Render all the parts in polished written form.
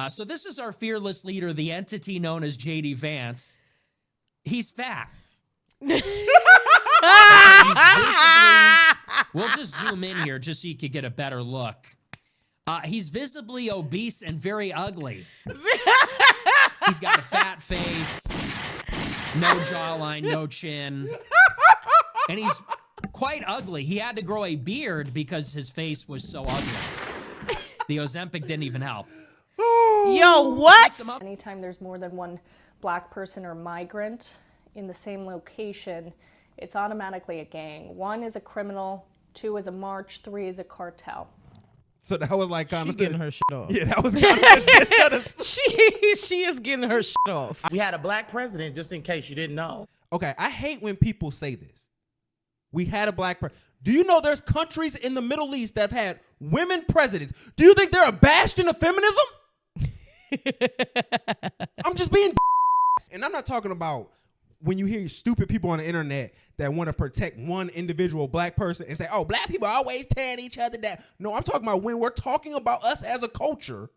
So this is our fearless leader, the entity known as JD Vance. He's fat. He's we'll just zoom in here just so you could get a better look. He's visibly obese and very ugly. He's got a fat face, no jawline, no chin, and he's quite ugly. He had to grow a beard because his face was so ugly. The Ozempic didn't even help. Yo, what? Anytime there's more than one black person or migrant in the same location, it's automatically a gang. 1 is a criminal, 2 is a march, 3 is a cartel. So that was like kind She of getting her shit off. Yeah, that was kind of the gist of She is getting her shit off. We had a black president, just in case you didn't know. Okay, I hate when people say this. We had a black president. Do you know there's countries in the Middle East that have had women presidents? Do you think they're a bastion of feminism? I'm just being and I'm not talking about when you hear stupid people on the internet that want to protect one individual black person and say, oh, black people are always tearing each other down. No, I'm talking about when we're talking about us as a culture,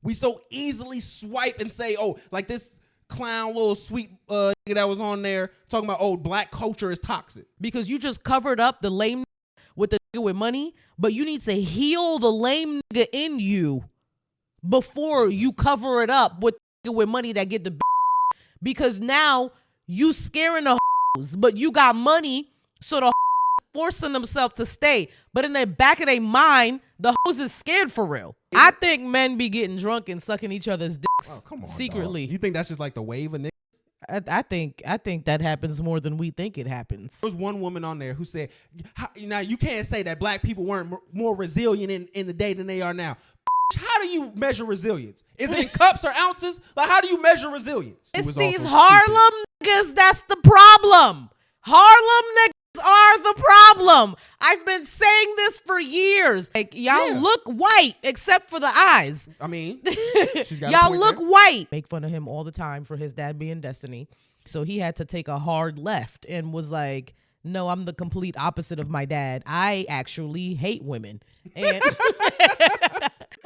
we so easily swipe and say, oh, like this clown little sweet that was on there talking about, oh, black culture is toxic. Because you just covered up the lame with the nigga with money, but you need to heal the lame nigga in you before you cover it up with the nigga with money that get the because now you scaring the hoes, but you got money, so the forcing themselves to stay. But in the back of their mind, the hoes is scared for real. I think men be getting drunk and sucking each other's dicks secretly. Dog. You think that's just like the wave of niggas? I think that happens more than we think it happens. There was one woman on there who said, now you can't say that black people weren't more resilient in the day than they are now. How do you measure resilience? Is it in cups or ounces? Like, how do you measure resilience? It's these Harlem niggas that's the problem. Harlem niggas are the problem. I've been saying this for years. Like, y'all look white except for the eyes. I mean, she's got y'all look white. Make fun of him all the time for his dad being Destiny. So he had to take a hard left and was like, no, I'm the complete opposite of my dad. I actually hate women. And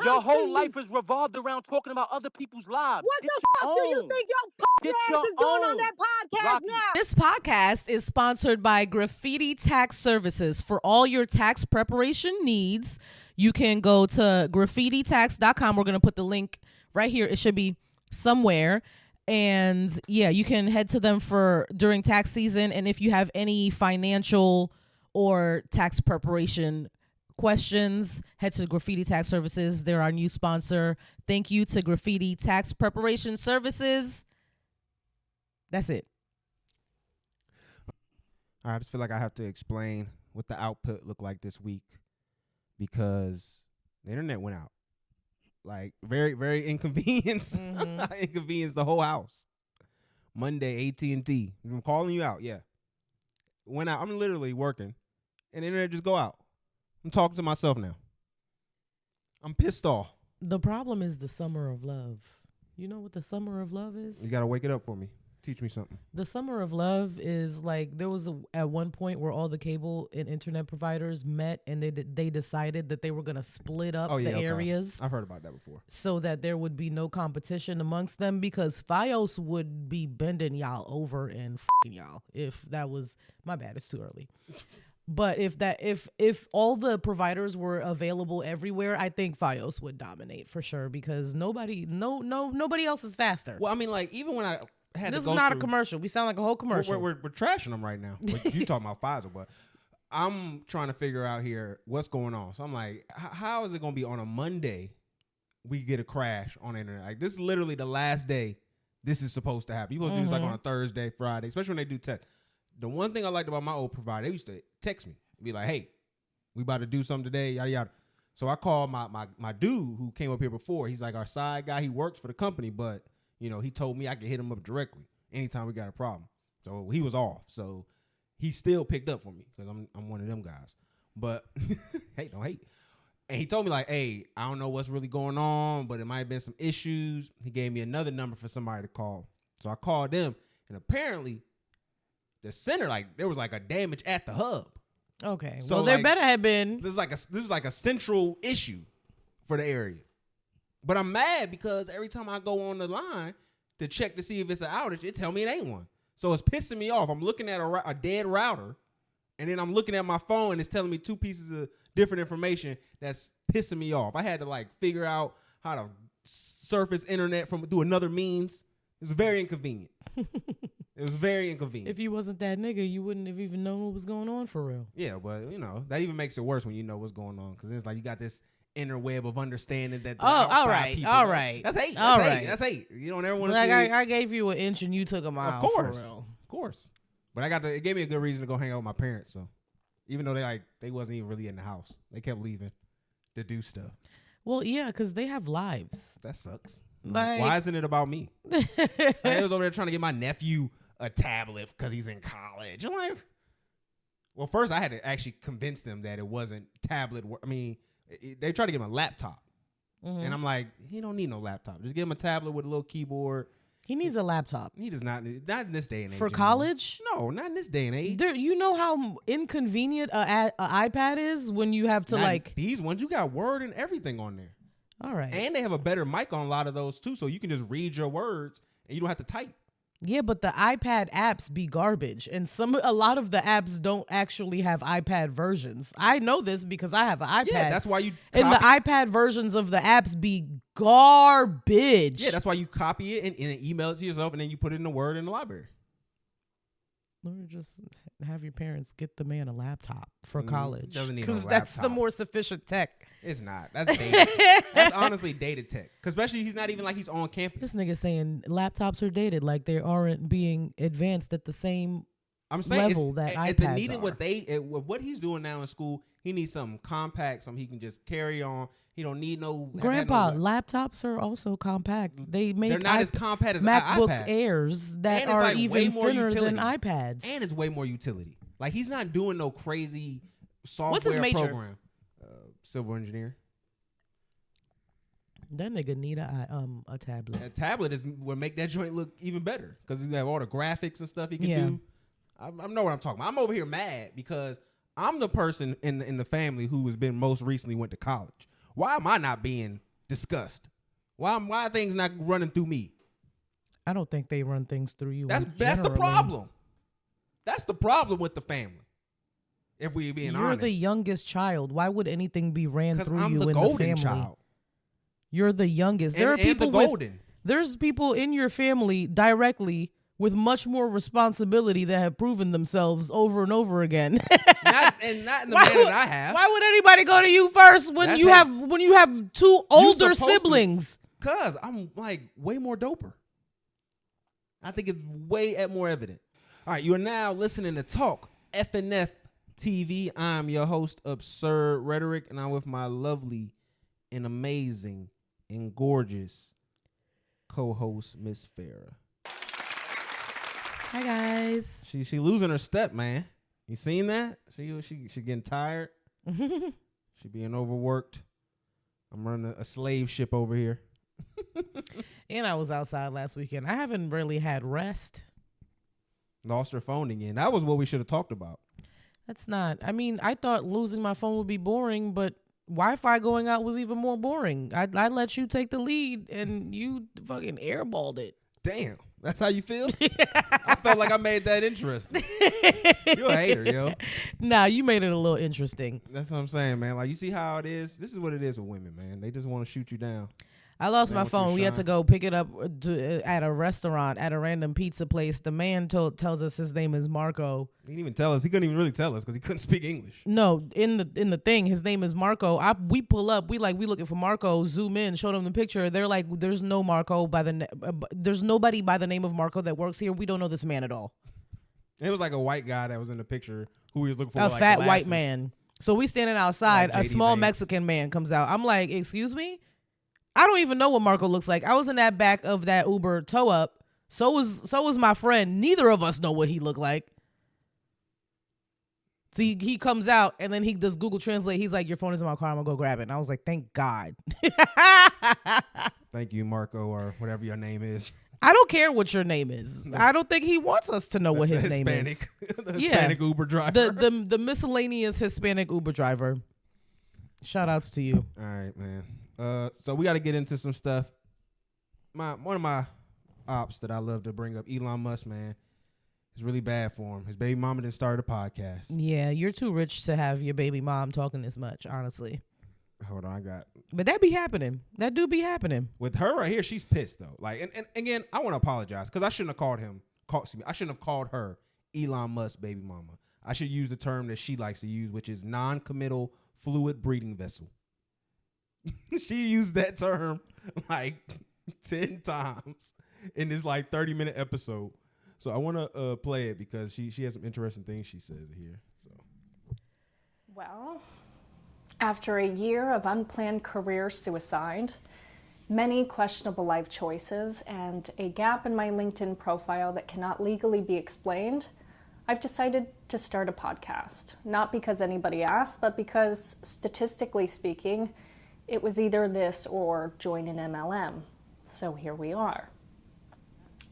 your whole life is revolved around talking about other people's lives. What the fuck do you think your ass is doing on that podcast now? This podcast is sponsored by Graffiti Tax Services. For all your tax preparation needs, you can go to graffititax.com. We're going to put the link right here. It should be somewhere. And yeah, you can head to them for during tax season. And if you have any financial or tax preparation questions, head to Graffiti Tax Services. They're our new sponsor. Thank you to Graffiti Tax Preparation Services. That's it. I just feel like I have to explain what the output looked like this week because the internet went out. Like, very, very inconvenienced. Inconvenienced the whole house. Monday, AT&T. I'm calling you out, yeah. Went out. I'm literally working. And the internet just go out. I'm talking to myself now. I'm pissed off. The problem is the summer of love. You know what the summer of love is? You got to wake it up for me. Teach me something. The summer of love is like there was at one point where all the cable and internet providers met and they decided that they were going to split up areas. I've heard about that before. So that there would be no competition amongst them because Fios would be bending y'all over and fucking y'all if that was my bad. It's too early. But if all the providers were available everywhere, I think Fios would dominate for sure because nobody else is faster. Well, I mean, like even when I had this to go is not through, a commercial. We sound like a whole commercial. We're trashing them right now. You talking about Pfizer, but I'm trying to figure out here what's going on. So I'm like, how is it going to be on a Monday we get a crash on the internet? Like this is literally the last day this is supposed to happen. You're supposed to do this like on a Thursday, Friday, especially when they do text. The one thing I liked about my old provider, they used to text me, be like, hey, we about to do something today, yada, yada. So I called my dude who came up here before. He's like our side guy. He works for the company, but, you know, he told me I could hit him up directly anytime we got a problem. So he was off. So he still picked up for me because I'm one of them guys. But, hey, don't hate. And he told me, like, hey, I don't know what's really going on, but it might have been some issues. He gave me another number for somebody to call. So I called them, and apparently the center, like, there was, like, a damage at the hub. Okay. So, well, there better have been. This is like a central issue for the area. But I'm mad because every time I go on the line to check to see if it's an outage, it tell me it ain't one. So it's pissing me off. I'm looking at a dead router, and then I'm looking at my phone, and it's telling me 2 pieces of different information that's pissing me off. I had to like figure out how to surface internet through another means. It was very inconvenient. It was very inconvenient. If you wasn't that nigga, you wouldn't have even known what was going on for real. Yeah, but you know that even makes it worse when you know what's going on, because it's like you got this inner web of understanding that. All right. That's hate. That's hate. You don't ever want to like see. I gave you an inch and you took a mile. Of course, for real. of course. But it gave me a good reason to go hang out with my parents. So even though they wasn't even really in the house, they kept leaving to do stuff. Well, yeah, because they have lives. That sucks. Like, why isn't it about me? I was over there trying to get my nephew a tablet because he's in college. I'm like, well, first I had to actually convince them that it wasn't tablet. I mean, they tried to get him a laptop. Mm-hmm. And I'm like, he don't need no laptop. Just give him a tablet with a little keyboard. He needs a laptop. He does not in this day and age. For college? No, not in this day and age. You know how inconvenient an iPad is when you have to not these ones, you got Word and everything on there. All right. And they have a better mic on a lot of those too, so you can just read your words and you don't have to type. Yeah, but the iPad apps be garbage, and a lot of the apps don't actually have iPad versions. I know this because I have an iPad. Yeah, that's why you and the iPad versions of the apps be garbage. Yeah, that's why you copy it and email it to yourself, and then you put it in the Word in the library. Or just have your parents get the man a laptop for college. Doesn't need no laptop. That's the more sufficient tech. It's not. That's dated. That's honestly dated tech. Because especially he's not even like he's on campus. This nigga saying laptops are dated, like they aren't being advanced at the same level that iPads are. What he's doing now in school, he needs something compact, something he can just carry on. He don't need no. Grandpa, laptops are also compact. They're not as compact as MacBook iPad. Airs that are like even thinner than iPads. And it's way more utility. Like he's not doing no crazy software What's his major? Program. Civil engineer. That nigga need a tablet. A tablet would make that joint look even better because you have all the graphics and stuff he can do. I know what I'm talking about. I'm over here mad because I'm the person in the family who has been most recently went to college. Why am I not being discussed? Why are things not running through me? I don't think they run things through you. That's the problem. That's the problem with the family. If we being honest, you're the youngest child. Why would anything be ran through you in the family? Child. You're the youngest. There are people there's people in your family directly with much more responsibility that have proven themselves over and over again. not in the manner that I have. Why would anybody go to you first when you have two older siblings? Cause I'm like way more doper. I think it's way more evident. All right, you are now listening to Talk FNF TV. I'm your host, Absurd Rhetoric, and I'm with my lovely and amazing and gorgeous co-host, Miss Farrah. Hi guys. She losing her step, man. You seen that? She getting tired. She being overworked. I'm running a slave ship over here. And I was outside last weekend. I haven't really had rest. Lost her phone again. That was what we should have talked about. That's not. I mean, I thought losing my phone would be boring, but Wi-Fi going out was even more boring. I let you take the lead, and you fucking airballed it. Damn. That's how you feel? I felt like I made that interesting. You're a hater, yo. Nah, you made it a little interesting. That's what I'm saying, man. Like, you see how it is? This is what it is with women, man. They just want to shoot you down. I lost my phone. We had to go pick it up at a restaurant, at a random pizza place. The man tells us his name is Marco. He didn't even tell us. He couldn't even really tell us because he couldn't speak English. No, in the thing, his name is Marco. We pull up. We looking for Marco. Zoom in. Showed them the picture. They're like, there's no Marco there's nobody by the name of Marco that works here. We don't know this man at all. It was like a white guy that was in the picture who we was looking for. A fat white man. So we standing outside. Like a small Vance. Mexican man comes out. I'm like, excuse me? I don't even know what Marco looks like. I was in that back of that Uber tow up. So was my friend. Neither of us know what he looked like. So he comes out and then he does Google Translate. He's like, your phone is in my car. I'm gonna go grab it. And I was like, thank God. Thank you, Marco, or whatever your name is. I don't care what your name is. I don't think he wants us to know what his name is. The Hispanic Uber driver. The miscellaneous Hispanic Uber driver. Shout outs to you. All right, man. So we got to get into some stuff. One of my ops that I love to bring up, Elon Musk, man, it's really bad for him. His baby mama didn't start a podcast. Yeah, you're too rich to have your baby mom talking this much, honestly. Hold on, But that be happening. That do be happening. with her right here. She's pissed though. Like, and again, I want to apologize because I shouldn't have called him. I shouldn't have called her Elon Musk baby mama. I should use the term that she likes to use, which is non-committal fluid breeding vessel. She used that term like 10 times in this like 30-minute episode. So I want to play it because she has some interesting things she says here. So, Well, after a year of unplanned career suicide, many questionable life choices, and a gap in my LinkedIn profile that cannot legally be explained, I've decided to start a podcast. Not because anybody asked, but because, statistically speaking, it was either this or join an MLM. So here we are.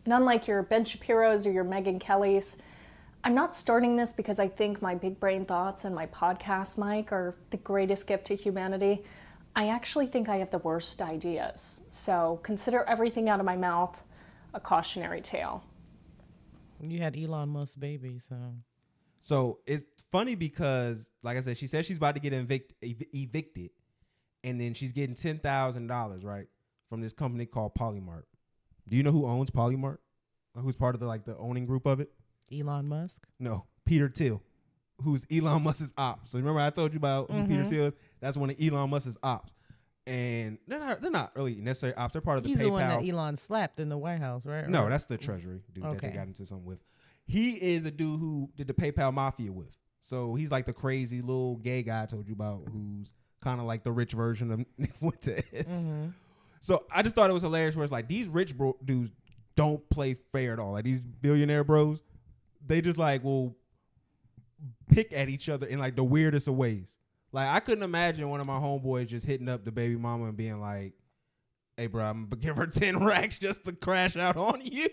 And unlike your Ben Shapiro's or your Megyn Kellys, I'm not starting this because I think my big brain thoughts and my podcast mic are the greatest gift to humanity. I actually think I have the worst ideas. So consider everything out of my mouth a cautionary tale. You had Elon Musk's baby, so it's funny because, like I said, she says she's about to get evicted, and then she's getting $10,000 right from this company called Polymart. Do you know who owns Polymart? Who's part of the owning group of it? Elon Musk? No, Peter Thiel, who's Elon Musk's ops. So remember I told you about who Peter Thiel is? That's one of Elon Musk's ops. And they're not really necessarily ops. They're part of the PayPal. He's the one that Elon slapped in the White House, right? No, that's the Treasury dude that they got into something with. He is the dude who did the PayPal mafia with. So he's like the crazy little gay guy I told you about who's kind of like the rich version of Nick Fuentes. Mm-hmm. So I just thought it was hilarious where it's like these rich dudes don't play fair at all. Like these billionaire bros, they just like will pick at each other in like the weirdest of ways. Like I couldn't imagine one of my homeboys just hitting up the baby mama and being like, "Hey, bro, I'm gonna give her 10 racks just to crash out on you,"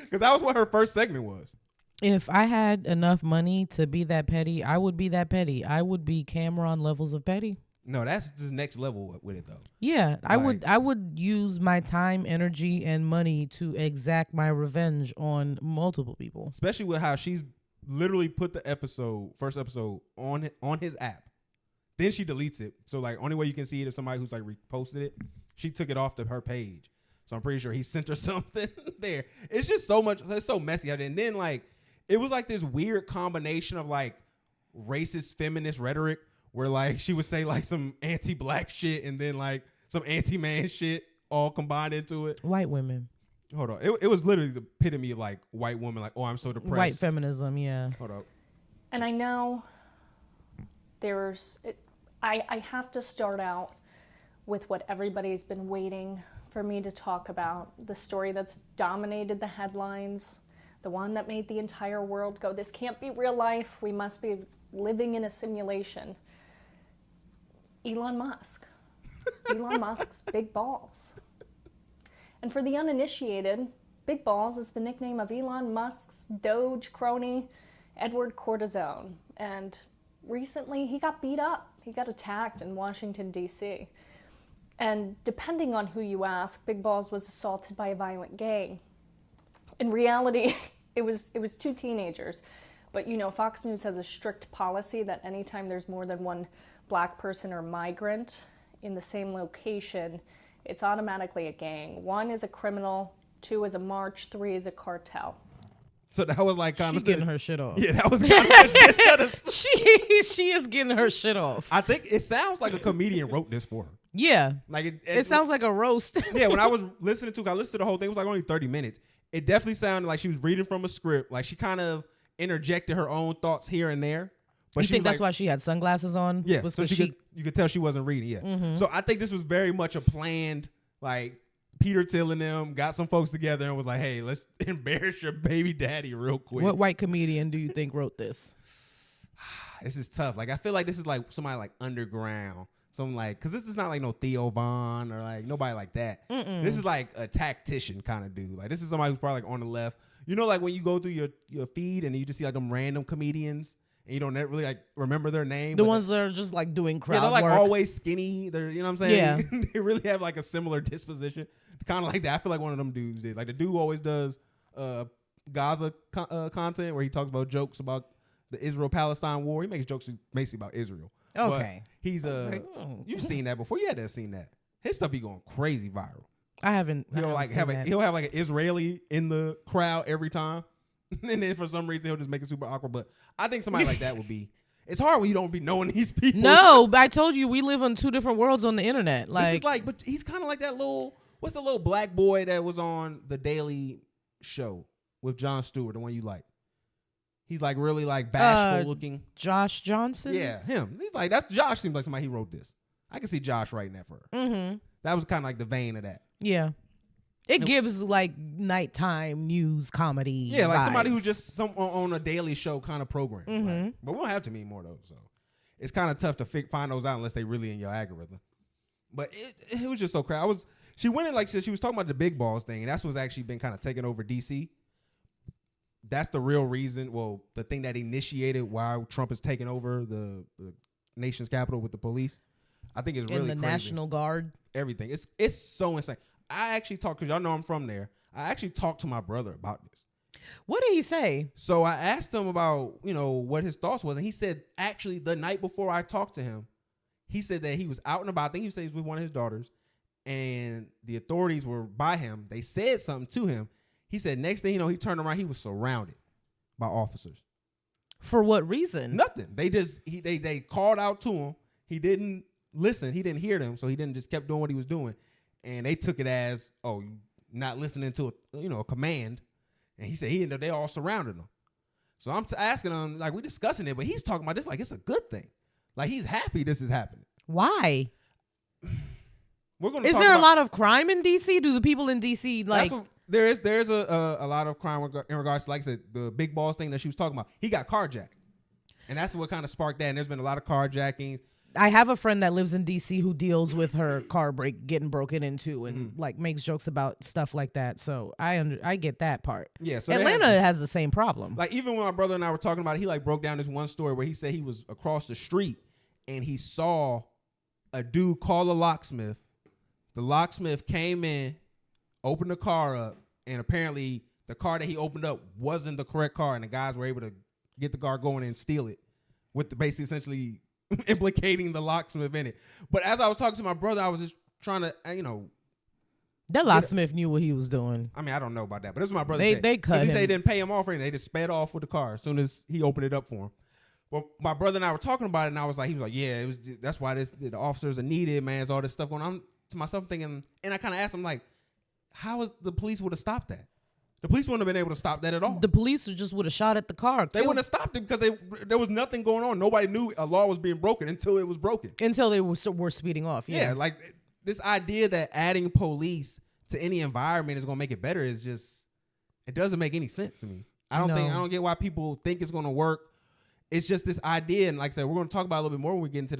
because that was what her first segment was. If I had enough money to be that petty, I would be that petty. I would be Cameron levels of petty. No, that's just next level with it though. Yeah, I would use my time, energy, and money to exact my revenge on multiple people. Especially with how she's literally put the first episode on his app. Then she deletes it. So like only way you can see it is somebody who's like reposted it. She took it off to her page. So I'm pretty sure he sent her something there. It's just so much. It's so messy. And then like it was like this weird combination of like racist feminist rhetoric where like she would say like some anti-black shit and then like some anti-man shit all combined into it. White women. Hold on. It was literally the epitome of like white woman. Like, oh, I'm so depressed. White feminism. Yeah. Hold up. And I know I have to start out with what everybody's been waiting for me to talk about, the story that's dominated the headlines, the one that made the entire world go, this can't be real life, we must be living in a simulation. Elon Musk. Elon Musk's big balls. And for the uninitiated, big balls is the nickname of Elon Musk's Doge crony, Edward Cortisone. And recently he got beat up. He got attacked in Washington, D.C. And depending on who you ask, Big Balls was assaulted by a violent gang. In reality, it was two teenagers. But you know, Fox News has a strict policy that anytime there's more than one black person or migrant in the same location, it's automatically a gang. 1 is a criminal, 2 is a march, 3 is a cartel. So that was like kind of getting her shit off. Yeah, that was kind of the gist of she is getting her shit off. I think it sounds like a comedian wrote this for her. Yeah. Like it sounds like a roast. Yeah, when I listened to the whole thing, it was like only 30 minutes. It definitely sounded like she was reading from a script. Like she kind of interjected her own thoughts here and there. But you think that's why she had sunglasses on? Yeah, so you could tell she wasn't reading. Yeah. Mm-hmm. So I think this was very much a planned, like Peter Thiel and them got some folks together and was like, hey, let's embarrass your baby daddy real quick. What white comedian do you think wrote this? This is tough. Like I feel like this is like somebody like underground. Something like, because this is not like no Theo Von or like nobody like that. Mm-mm. This is like a tactician kind of dude. Like this is somebody who's probably like on the left. You know, like when you go through your feed and you just see like them random comedians and you don't really like remember their name. The ones that are just like doing crowd they're like work. always skinny. They're, you know what I'm saying? Yeah. They really have like a similar disposition. Kind of like that. I feel like one of them dudes did. Like the dude always does Gaza content where he talks about jokes about the Israel-Palestine war. He makes jokes basically about Israel. Okay. But he's you've seen that before. You had to have seen that. His stuff be going crazy viral. I haven't. He'll I like haven't have seen that. he'll have like an Israeli in the crowd every time, and then for some reason he'll just make it super awkward. But I think somebody like that would be. It's hard when you don't be knowing these people. No, but I told you we live on two different worlds on the internet. But he's kind of like that little. What's the little black boy that was on the Daily Show with Jon Stewart, the one you like? He's like really like bashful looking. Josh Johnson. Yeah, him. He's like that's Josh. Seems like somebody he wrote this. I can see Josh writing that for her. Mm-hmm. That was kind of like the vein of that. Yeah. It gives like nighttime news comedy. Yeah, like somebody vibes. who's just on a Daily Show kind of program. Mm-hmm. Like, but we don't have too many more though, so it's kind of tough to find those out unless they really in your algorithm. But it was just so crazy. She went in like she was talking about the big balls thing, and that's what's actually been kind of taking over DC. That's the real reason. Well, the thing that initiated why Trump is taking over the nation's capital with the police. I think it's really in the crazy. National Guard. Everything. It's so insane. I actually talked because y'all know I'm from there. I actually talked to my brother about this. What did he say? So I asked him about what his thoughts was, and he said actually the night before I talked to him, he said that he was out and about. I think he said he was with one of his daughters, and the authorities were by him. They said something to him. He said next thing you know, he turned around. He was surrounded by officers. For what reason? Nothing. They called out to him. He didn't listen. He didn't hear them, so he didn't just kept doing what he was doing. And they took it as, oh, you not listening to a command. And he said they all surrounded him. So I'm asking him, like, we discussing it, but he's talking about this like it's a good thing. Like he's happy this is happening. Why? We're gonna. Is there a lot of crime in DC? Do the people in DC like? There's a lot of crime in regards to, like I said, the big balls thing that she was talking about. He got carjacked, and that's what kind of sparked that. And there's been a lot of carjackings. I have a friend that lives in DC who deals with her car getting broken into and like makes jokes about stuff like that. So I get that part. Yeah, so Atlanta has the same problem. Like even when my brother and I were talking about it, he like broke down this one story where he said he was across the street and he saw a dude call a locksmith. The locksmith came in, opened the car up, and apparently the car that he opened up wasn't the correct car, and the guys were able to get the car going and steal it with the basically essentially implicating the locksmith in it. But as I was talking to my brother, I was just trying to, that locksmith knew what he was doing. I mean, I don't know about that, but this is my brother. They cut him. He said they didn't pay him off or anything. They just sped off with the car as soon as he opened it up for him. Well, my brother and I were talking about it, and he was like, yeah, that's why the officers are needed, man. There's all this stuff going on. To myself thinking, and I kind of asked him, like, how is the police would have stopped that? The police wouldn't have been able to stop that at all. The police just would have shot at the car. They wouldn't have stopped it because there was nothing going on. Nobody knew a law was being broken until it was broken. Until they were speeding off. Yeah, like this idea that adding police to any environment is going to make it better is just, it doesn't make any sense to me. I don't get why people think it's going to work. It's just this idea, and like I said, we're going to talk about it a little bit more when we get into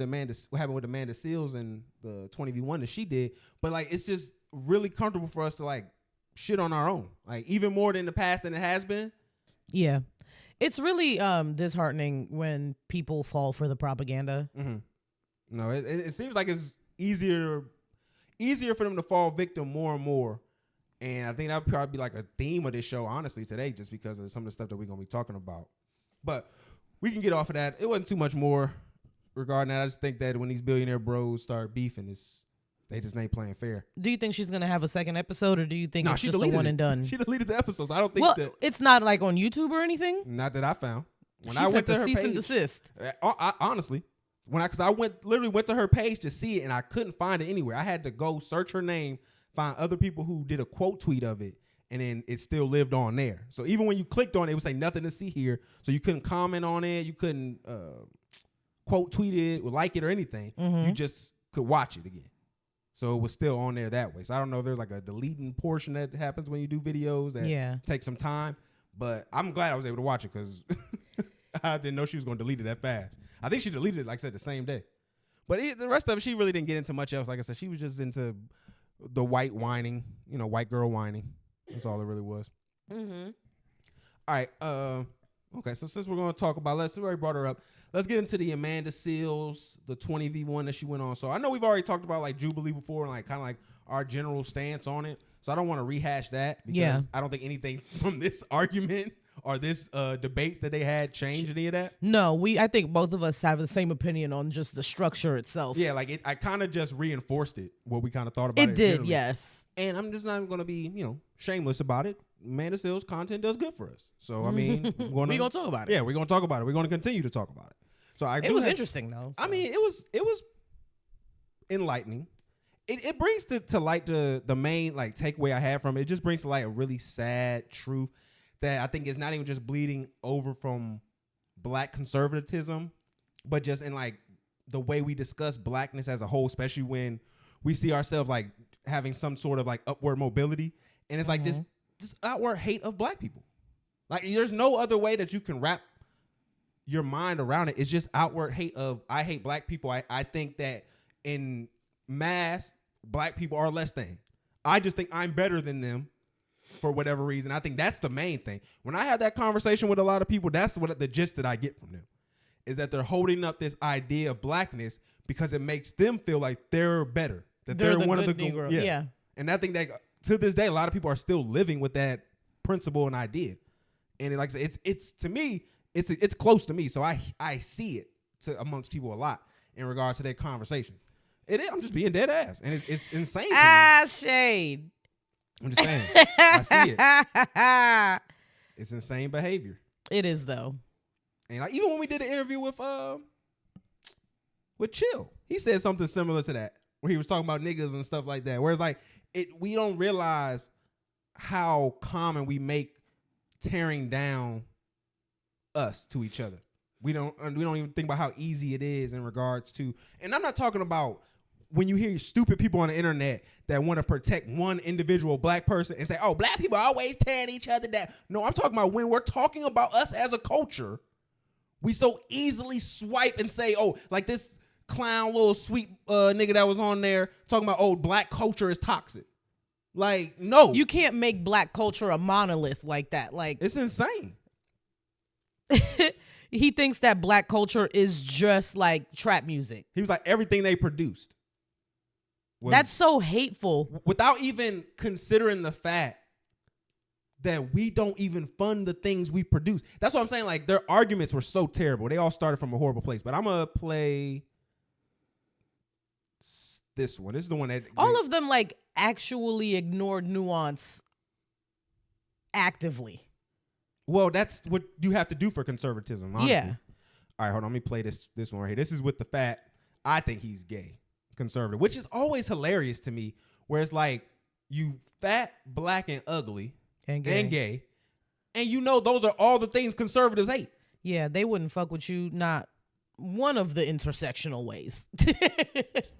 what happened with Amanda Seals and the 20v1 that she did. But like, it's just really comfortable for us to like shit on our own, like even more than the past than it has been. Yeah, it's really disheartening when people fall for the propaganda. Mm-hmm. No, it seems like it's easier for them to fall victim more and more. And I think that would probably be like a theme of this show, honestly, today, just because of some of the stuff that we're going to be talking about. But we can get off of that. It wasn't too much more regarding that. I just think that when these billionaire bros start beefing, they just ain't playing fair. Do you think she's going to have a second episode, or do you think it's just a one and done? She deleted the episodes. I don't think that. It's not like on YouTube or anything? Not that I found. When I went to her cease and desist. Honestly, because I literally went to her page to see it, and I couldn't find it anywhere. I had to go search her name, find other people who did a quote tweet of it, and then it still lived on there. So even when you clicked on it, it would say nothing to see here. So you couldn't comment on it. You couldn't quote tweet it or like it or anything. Mm-hmm. You just could watch it again. So it was still on there that way. So I don't know if there's like a deleting portion that happens when you do videos that takes some time. But I'm glad I was able to watch it because I didn't know she was going to delete it that fast. I think she deleted it, like I said, the same day. But the rest of it, she really didn't get into much else. Like I said, she was just into the white whining, white girl whining. That's all it really was. Mm-hmm. All right. Okay, so since we're going to talk about, we already brought her up. Let's get into the Amanda Seals, the 20v1 that she went on. So I know we've already talked about like Jubilee before and like kind of like our general stance on it. So I don't want to rehash that because I don't think anything from this argument or this debate that they had changed any of that. No, I think both of us have the same opinion on just the structure itself. Yeah, like I kind of just reinforced it, what we kind of thought about it. It did, generally. yes. And I'm just not going to be, shameless about it. Amanda Seals content does good for us. So, I mean, we're going to talk about it. Yeah, we're going to talk about it. We're going to continue to talk about it. So it was interesting, though. So. I mean, it was enlightening. It brings to light the main like takeaway I had from it. It just brings to light a really sad truth that I think is not even just bleeding over from black conservatism, but just in like the way we discuss blackness as a whole, especially when we see ourselves like having some sort of like upward mobility. And it's like this outward hate of black people. Like there's no other way that you can wrap your mind around it. It's just outward hate of I hate black people. I think that in mass, black people are less than. I just think I'm better than them for whatever reason. I think that's the main thing. When I have that conversation with a lot of people, that's what the gist that I get from them is that they're holding up this idea of blackness because it makes them feel like they're better. That they're one of the Negro. Yeah. Yeah. And I think that to this day, a lot of people are still living with that principle and idea. And like I said, it's to me, it's close to me. So I see it amongst people a lot in regards to that conversation. It is. I'm just being dead ass. And it's insane to me. Shade. I'm just saying. I see it. It's insane behavior. It is, though. And like even when we did an interview with Chill, he said something similar to that, where he was talking about niggas and stuff like that. Whereas like we don't realize how common we make tearing down us to each other. We don't even think about how easy it is in regards to, and I'm not talking about when you hear stupid people on the internet that want to protect one individual black person and say, oh, black people are always tearing each other down. No, I'm talking about when we're talking about us as a culture, we so easily swipe and say, oh, like this clown little sweet nigga that was on there talking about, oh, black culture is toxic. Like, no. You can't make black culture a monolith like that. Like, it's insane. He thinks that black culture is just like trap music. He was like, everything they produced. That's so hateful. Without even considering the fact that we don't even fund the things we produce. That's what I'm saying. Like, their arguments were so terrible. They all started from a horrible place. But I'm going to play this one. This is the one that... All of them, like, actually ignored nuance actively. Well, that's what you have to do for conservatism, honestly. Yeah. All right, hold on. Let me play this one right here. This is with the fact I think he's gay, conservative, which is always hilarious to me, where it's like you fat, black, and ugly and gay, and you know those are all the things conservatives hate. Yeah, they wouldn't fuck with you, not one of the intersectional ways.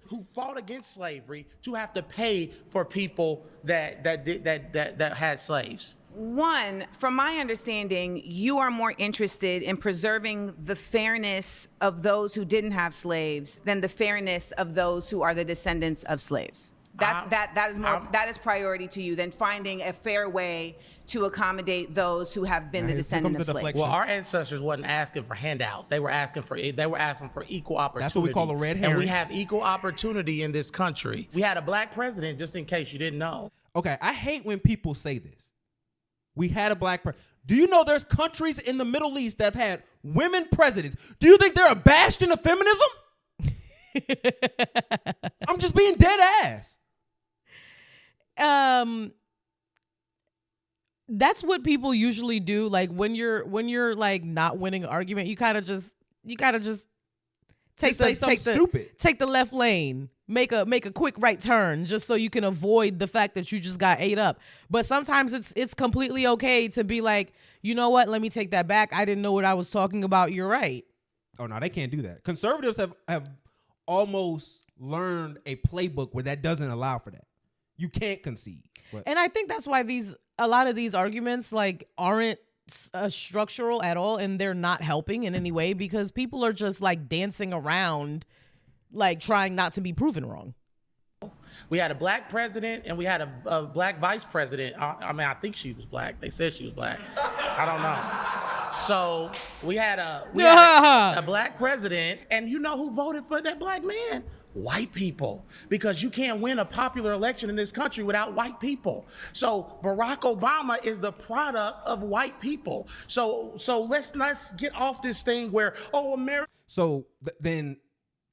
Who fought against slavery to have to pay for people that had slaves. One, from my understanding, you are more interested in preserving the fairness of those who didn't have slaves than the fairness of those who are the descendants of slaves. That is priority to you than finding a fair way to accommodate those who have been the descendant of slaves. Well, our ancestors wasn't asking for handouts. They were asking for equal opportunity. That's what we call a red herring. And we have equal opportunity in this country. We had a black president, just in case you didn't know. Okay, I hate when people say this. We had a black president. Do you know there's countries in the Middle East that have had women presidents? Do you think they're a bastion of feminism? I'm just being dead ass. That's what people usually do. Like when you're like not winning an argument, you gotta just take the left lane, make a quick right turn just so you can avoid the fact that you just got ate up. But sometimes it's completely okay to be like, you know what, let me take that back. I didn't know what I was talking about. You're right. Oh no, they can't do that. Conservatives have almost learned a playbook where that doesn't allow for that. You can't concede. And I think that's why a lot of these arguments like aren't structural at all, and they're not helping in any way because people are just like dancing around, like trying not to be proven wrong. We had a black president and we had a black vice president. I mean, I think she was black. They said she was black. I don't know. So we had a black president, and you know who voted for that black man? White people, because you can't win a popular election in this country without white people. So Barack Obama is the product of white people. So let's get off this thing where, oh, America. So then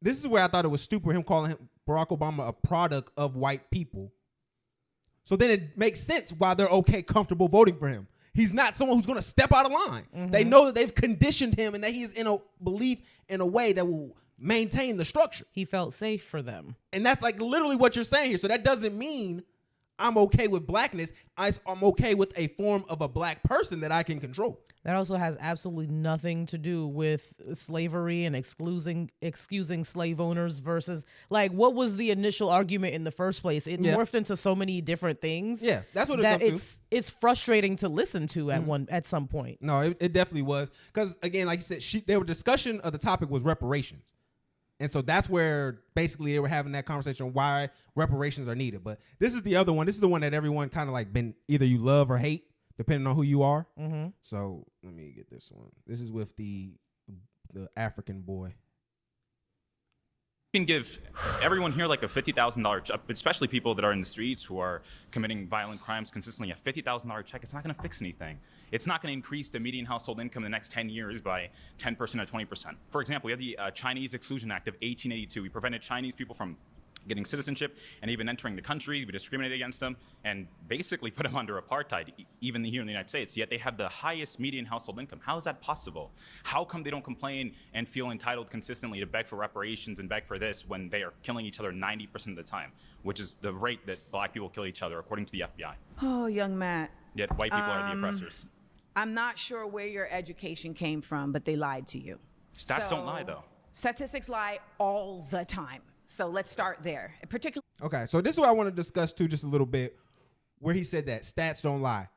this is where I thought it was stupid, him calling Barack Obama a product of white people. So then it makes sense why they're comfortable voting for him. He's not someone who's going to step out of line. Mm-hmm. They know that they've conditioned him and that he is in a belief in a way that will maintain the structure. He felt safe for them. And that's like literally what you're saying here. So that doesn't mean I'm okay with blackness. I'm okay with a form of a black person that I can control. That also has absolutely nothing to do with slavery and excusing slave owners versus, like, what was the initial argument in the first place? It morphed into so many different things. Yeah, that's what it's frustrating to listen to at some point. No, it definitely was. Because, again, like you said, their discussion of the topic was reparations. And so that's where basically they were having that conversation on why reparations are needed. But this is the other one. This is the one that everyone kind of like been either you love or hate, depending on who you are. Mm-hmm. So let me get this one. This is with the African boy. You can give everyone here like a $50,000 check, especially people that are in the streets who are committing violent crimes consistently. A $50,000 check, it's not going to fix anything. It's not going to increase the median household income in the next 10 years by 10% or 20%. For example, we have the Chinese Exclusion Act of 1882. We prevented Chinese people from getting citizenship and even entering the country. We discriminated against them and basically put them under apartheid, even here in the United States. Yet they have the highest median household income. How is that possible? How come they don't complain and feel entitled consistently to beg for reparations and beg for this when they are killing each other 90% of the time, which is the rate that black people kill each other, according to the FBI? Oh, young Matt. Yet white people are the oppressors. I'm not sure where your education came from, but they lied to you. Stats don't lie, though. Statistics lie all the time. So let's start there. Okay, so this is what I want to discuss too, just a little bit, where he said that stats don't lie.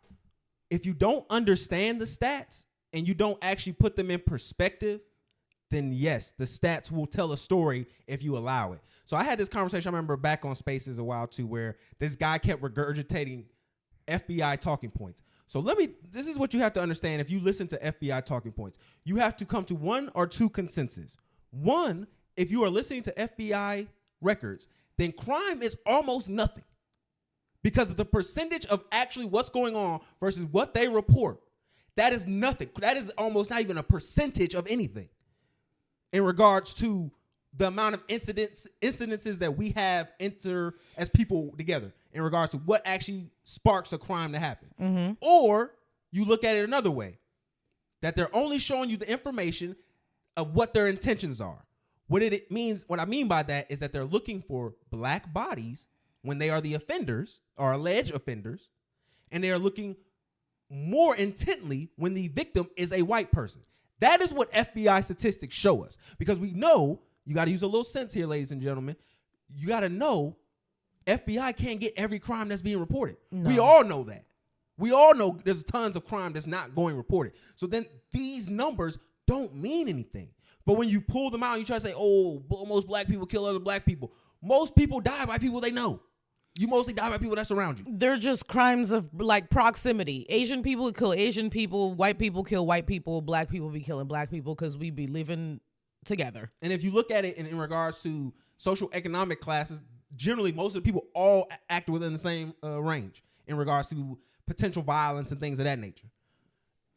If you don't understand the stats and you don't actually put them in perspective, then yes, the stats will tell a story if you allow it. So I had this conversation, I remember back on Spaces a while too, where this guy kept regurgitating FBI talking points. So this is what you have to understand if you listen to FBI talking points. You have to come to one or two consensus. One, if you are listening to FBI records, then crime is almost nothing because of the percentage of actually what's going on versus what they report. That is nothing. That is almost not even a percentage of anything in regards to the amount of incidences that we have enter as people together in regards to what actually sparks a crime to happen. Mm-hmm. Or you look at it another way, that they're only showing you the information of what their intentions are. What I mean by that is that they're looking for black bodies when they are the offenders or alleged offenders, and they are looking more intently when the victim is a white person. That is what FBI statistics show us, because we know, you got to use a little sense here, ladies and gentlemen. You got to know FBI can't get every crime that's being reported. No. We all know that. We all know there's tons of crime that's not going reported. So then these numbers don't mean anything. But when you pull them out and you try to say, oh, most black people kill other black people, most people die by people they know. You mostly die by people that surround you. They're just crimes of like proximity. Asian people kill Asian people. White people kill white people. Black people be killing black people because we be living together. And if you look at it in regards to social economic classes, generally most of the people all act within the same range in regards to potential violence and things of that nature.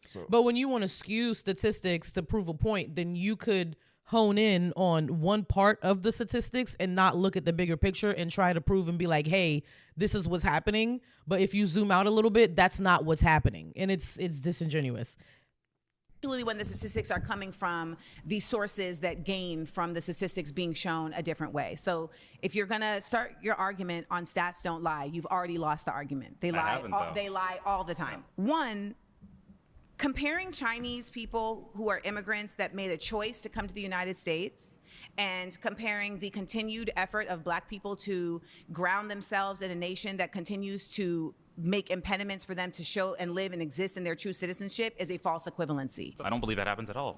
So. But when you want to skew statistics to prove a point, then you could hone in on one part of the statistics and not look at the bigger picture and try to prove and be like, hey, this is what's happening. But if you zoom out a little bit, that's not what's happening. And it's disingenuous. Particularly when the statistics are coming from the sources that gain from the statistics being shown a different way. So if you're going to start your argument on stats don't lie, you've already lost the argument. They lie all the time. One, comparing Chinese people who are immigrants that made a choice to come to the United States and comparing the continued effort of black people to ground themselves in a nation that continues to make impediments for them to show and live and exist in their true citizenship is a false equivalency. I don't believe that happens at all.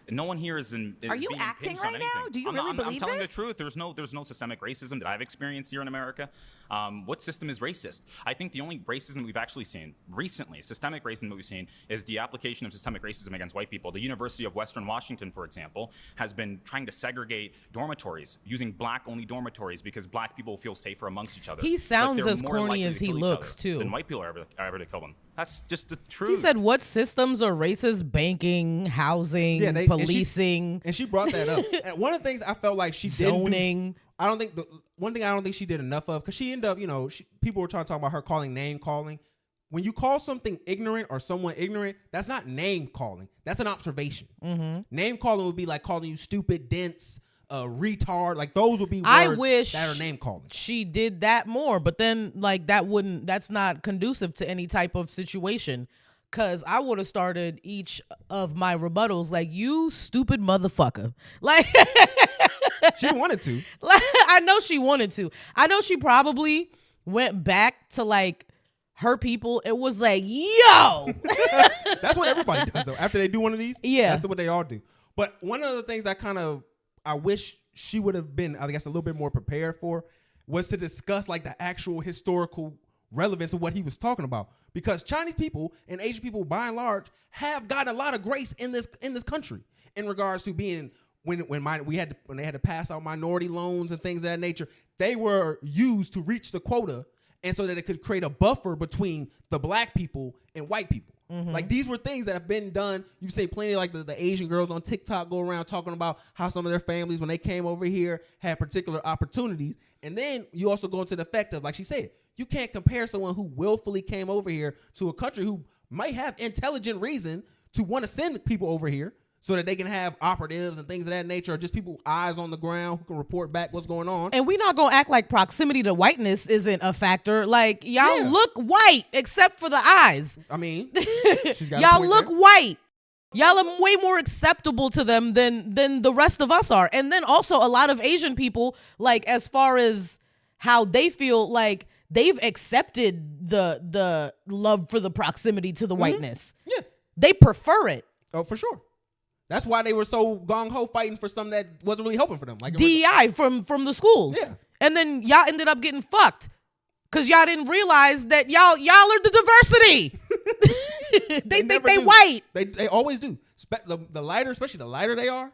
No one here is in. Are you acting right now? Do you really believe this? I'm telling the truth. There's no systemic racism that I've experienced here in America. What system is racist? I think the only racism we've actually seen recently, systemic racism that we've seen, is the application of systemic racism against white people. The University of Western Washington, for example, has been trying to segregate dormitories, using black-only dormitories because black people feel safer amongst each other. He sounds as corny as he looks, too. Than white people are ever to kill them. That's just the truth. He said, what systems are racist? Banking, housing, policing. And she brought that up. And one of the things I felt like she zoning. One thing I don't think she did enough of, because she ended up, people were trying to talk about her name calling. When you call something ignorant or someone ignorant, that's not name calling. That's an observation. Mm-hmm. Name calling would be like calling you stupid, dense, retard. Like those would be words that are name calling. She did that more, but then that's not conducive to any type of situation. Cause I would have started each of my rebuttals like, you stupid motherfucker. Like she wanted to. I know she wanted to. I know she probably went back to like her people. It was like, yo. That's what everybody does though. After they do one of these, yeah, that's what they all do. But one of the things that I wish she would have been, I guess, a little bit more prepared for, was to discuss like the actual historical relevance of what he was talking about. Because Chinese people and Asian people, by and large, have gotten a lot of grace in this country in regards to being when they had to pass out minority loans and things of that nature. They were used to reach the quota, and so that it could create a buffer between the black people and white people. Mm-hmm. Like these were things that have been done. You say plenty of like the Asian girls on TikTok go around talking about how some of their families, when they came over here, had particular opportunities. And then you also go into the effect of, like she said, you can't compare someone who willfully came over here to a country who might have intelligent reason to want to send people over here so that they can have operatives and things of that nature, or just people eyes on the ground who can report back what's going on. And we're not going to act like proximity to whiteness isn't a factor. Like, y'all look white except for the eyes. I mean, she's got y'all look white. Y'all are way more acceptable to them than the rest of us are. And then also a lot of Asian people, like as far as how they feel, like they've accepted the love for the proximity to the whiteness. Yeah. They prefer it. Oh, for sure. That's why they were so gung-ho fighting for something that wasn't really helping for them. Like DEI from the schools. Yeah. And then y'all ended up getting fucked because y'all didn't realize that y'all are the diversity. they think they white. They always do. The lighter, especially the lighter they are,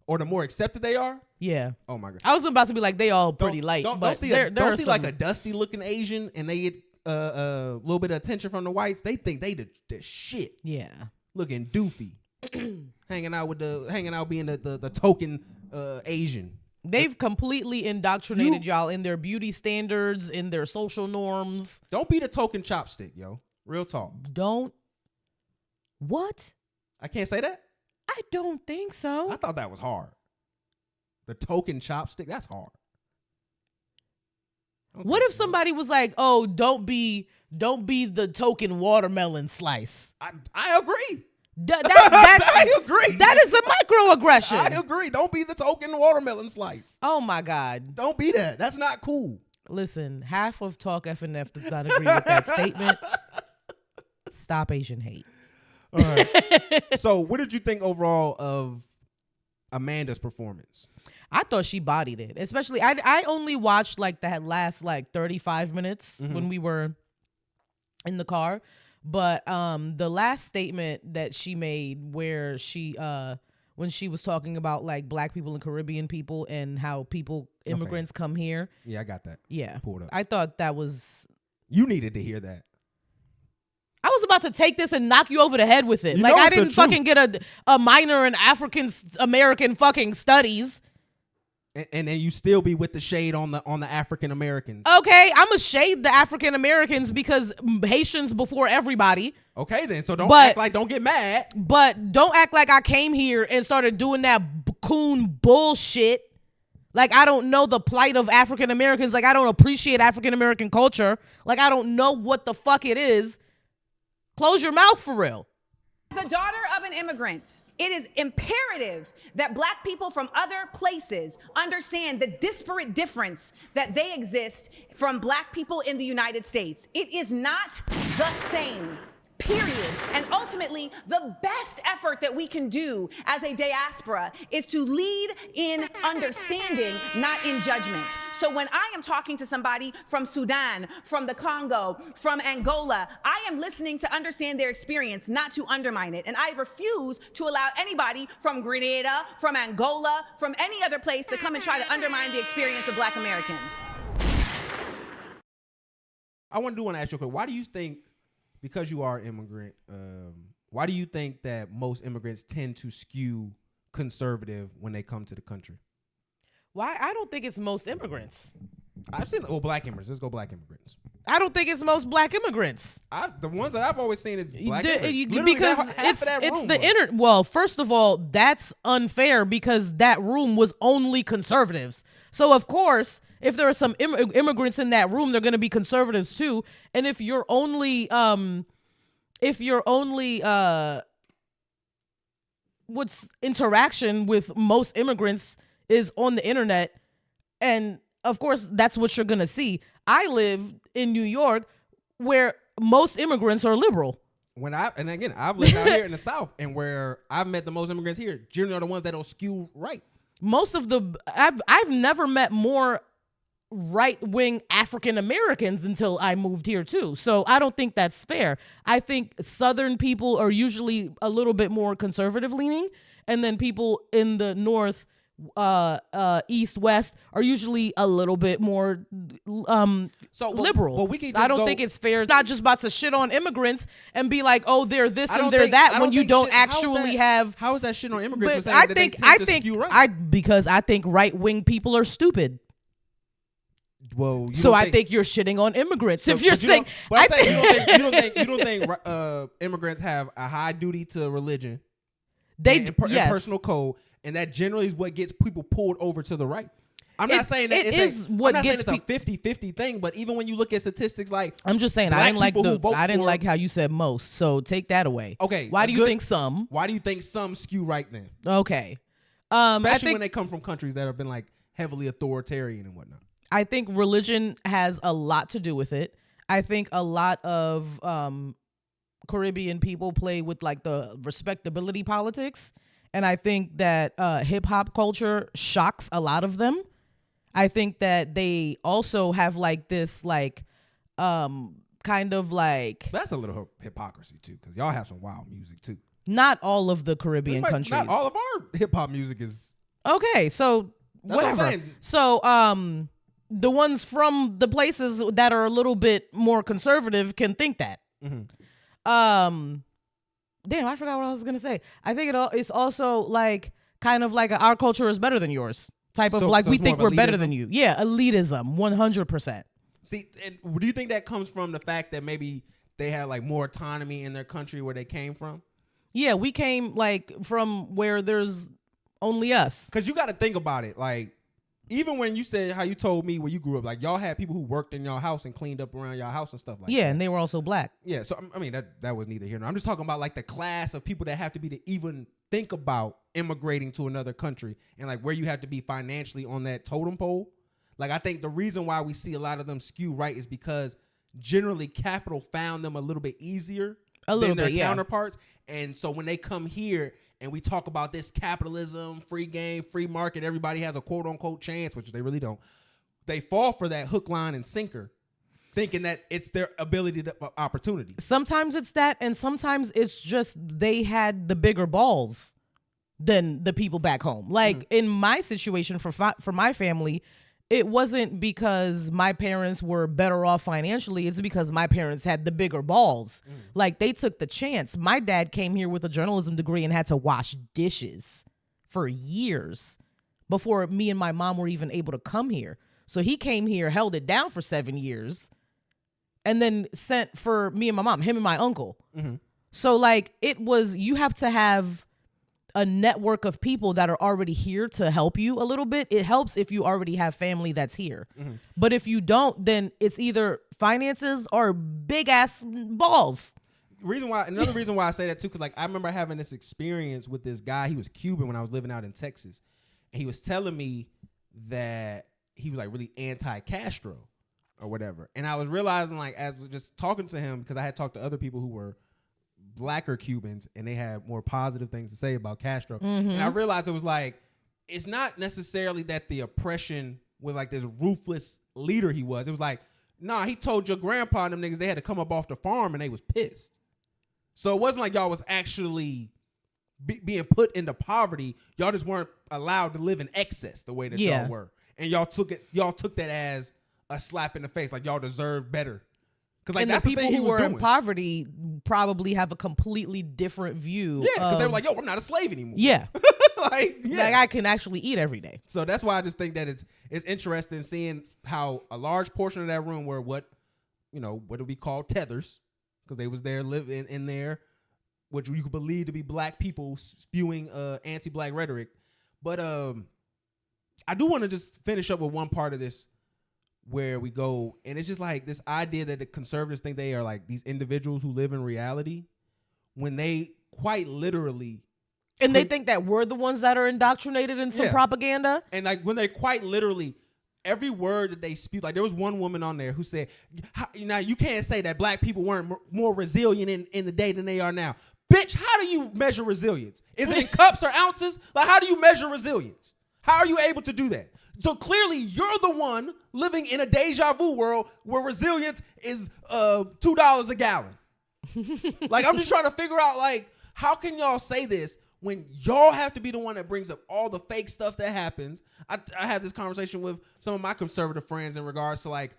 or the more accepted they are. Yeah. Oh my God. I was about to be like, they all pretty light. Don't see like a dusty looking Asian and they get a little bit of attention from the whites. They think they the shit. Yeah. Looking doofy. hanging out being the token Asian. They've completely indoctrinated y'all in their beauty standards, in their social norms. Don't be the token chopstick, yo. Real talk. What? I can't say that? I don't think so. I thought that was hard. The token chopstick, that's hard. What if somebody was like, "Oh, don't be the token watermelon slice"? I agree. I agree. That is a microaggression. I agree. Don't be the token watermelon slice. Oh my God. Don't be that. That's not cool. Listen, half of Talk FNF does not agree with that statement. Stop Asian hate. All right. So what did you think overall of Amanda's performance? I thought she bodied it. Especially, I only watched like that last like 35 minutes when we were in the car. But the last statement that she made where she when she was talking about like black people and Caribbean people and how immigrants come here. Yeah, I got that. Yeah. Pulled up. I thought that was... You needed to hear that. I was about to take this and knock you over the head with it. Like I didn't fucking get a minor in African American fucking studies. And then you still be with the shade on the African Americans. Okay, I'm gonna shade the African Americans because Haitians before everybody. Okay, then. So don't get mad. But don't act like I came here and started doing that coon bullshit. Like I don't know the plight of African Americans. Like I don't appreciate African American culture. Like I don't know what the fuck it is. Close your mouth for real. The daughter of an immigrant, it is imperative that black people from other places understand the disparate difference that they exist from black people in the United States. It is not the same. period. And ultimately, the best effort that we can do as a diaspora is to lead in understanding, not in judgment. So when I am talking to somebody from Sudan, from the Congo, from Angola, I am listening to understand their experience, not to undermine it. And I refuse to allow anybody from Grenada, from Angola, from any other place to come and try to undermine the experience of Black Americans. I want to ask you a question. Why do you think, because you are an immigrant, why do you think that most immigrants tend to skew conservative when they come to the country? Why? I don't think it's most immigrants. I've seen black immigrants. Let's go black immigrants. I don't think it's most black immigrants. The ones that I've always seen is black immigrants. Because it's the inner. Well, first of all, that's unfair because that room was only conservatives. So of course, if there are some immigrants in that room, they're going to be conservatives too. And if you're only what's interaction with most immigrants is on the internet, and of course that's what you're going to see. I live in New York where most immigrants are liberal. I've lived out here in the South, and where I've met the most immigrants here generally are the ones that don't skew right. I've never met more right-wing African Americans until I moved here too. So I don't think that's fair. I think Southern people are usually a little bit more conservative leaning, and then people in the North, East, West are usually a little bit more liberal. I don't think it's fair. Not just about to shit on immigrants and be like, oh, they're this and they're that when you don't actually have. How is that shit on immigrants? But because I think right-wing people are stupid. Well, I think you're shitting on immigrants. If you're saying, you don't think immigrants have a high duty to religion, and personal code, and that generally is what gets people pulled over to the right. I'm not saying that it's a 50-50 thing, but even when you look at statistics, like I'm just saying, I didn't like how you said most. So take that away. Okay. Why do you think some? Why do you think some skew right then? Okay. Especially when they come from countries that have been like heavily authoritarian and whatnot. I think religion has a lot to do with it. I think a lot of Caribbean people play with like the respectability politics. And I think that hip hop culture shocks a lot of them. I think that they also have like this like kind of like. That's a little hypocrisy too, because y'all have some wild music too. Not all of the Caribbean countries. Not all of our hip hop music is. Okay, so whatever. So the ones from the places that are a little bit more conservative can think that. Mm-hmm. Damn, I forgot what I was gonna say. I think it's also like kind of like our culture is better than yours type of like we think we're better than you. Yeah, elitism, 100%. See, and do you think that comes from the fact that maybe they had like more autonomy in their country where they came from? Yeah, we came like from where there's only us. Because you got to think about it, like. Even when you said how you told me where you grew up, like y'all had people who worked in y'all house and cleaned up around y'all house and stuff like that. Yeah, and they were also black. Yeah, so I mean that was neither here nor. I'm just talking about like the class of people that have to be to even think about immigrating to another country and like where you have to be financially on that totem pole. Like I think the reason why we see a lot of them skew right is because generally capital found them a little bit easier than their counterparts. And so when they come here and we talk about this capitalism, free game, free market, everybody has a quote unquote chance, which they really don't. They fall for that hook, line, and sinker, thinking that it's their ability to opportunity. Sometimes it's that, and sometimes it's just they had the bigger balls than the people back home. Like in my situation for my family, it wasn't because my parents were better off financially. It's because my parents had the bigger balls. Like they took the chance. My dad came here with a journalism degree and had to wash dishes for years before me and my mom were even able to come here. So he came here, held it down for 7 years, and then sent for me and my mom, him and my uncle. So like it was, you have to have a network of people that are already here to help you a little bit. It helps if you already have family that's here. But if you don't, then it's either finances or big ass balls. Another reason why I say that too, because like I remember having this experience with this guy. He was Cuban when I was living out in Texas. And he was telling me that he was like really anti-Castro or whatever. And I was realizing like as just talking to him, because I had talked to other people who were blacker Cubans, and they had more positive things to say about Castro. And I realized it was like, it's not necessarily that the oppression was like this ruthless leader he was. It was like, nah, he told your grandpa and them niggas they had to come up off the farm and they was pissed. So it wasn't like y'all was actually being put into poverty. Y'all just weren't allowed to live in excess the way that y'all were. And y'all took that as a slap in the face, like y'all deserve better. Because like, and that's the people who were doing. in poverty probably have a completely different view. Yeah, because they were like, yo, I'm not a slave anymore. Yeah. like I can actually eat every day. So that's why I just think that it's interesting seeing how a large portion of that room were what do we call tethers, because they was there living in there, which you could believe to be black people spewing anti-black rhetoric. But I do want to just finish up with one part of this where we go, and it's just like this idea that the conservatives think they are like these individuals who live in reality when they quite literally, and they think that we're the ones that are indoctrinated in some propaganda. And like when they quite literally, every word that they spew, like there was one woman on there who said, now you can't say that black people weren't more resilient in the day than they are now. Bitch, how do you measure resilience? Is it in cups or ounces? Like, how do you measure resilience? How are you able to do that? So clearly you're the one living in a deja vu world where resilience is $2 a gallon. Like, I'm just trying to figure out, like, how can y'all say this when y'all have to be the one that brings up all the fake stuff that happens? I have this conversation with some of my conservative friends in regards to, like,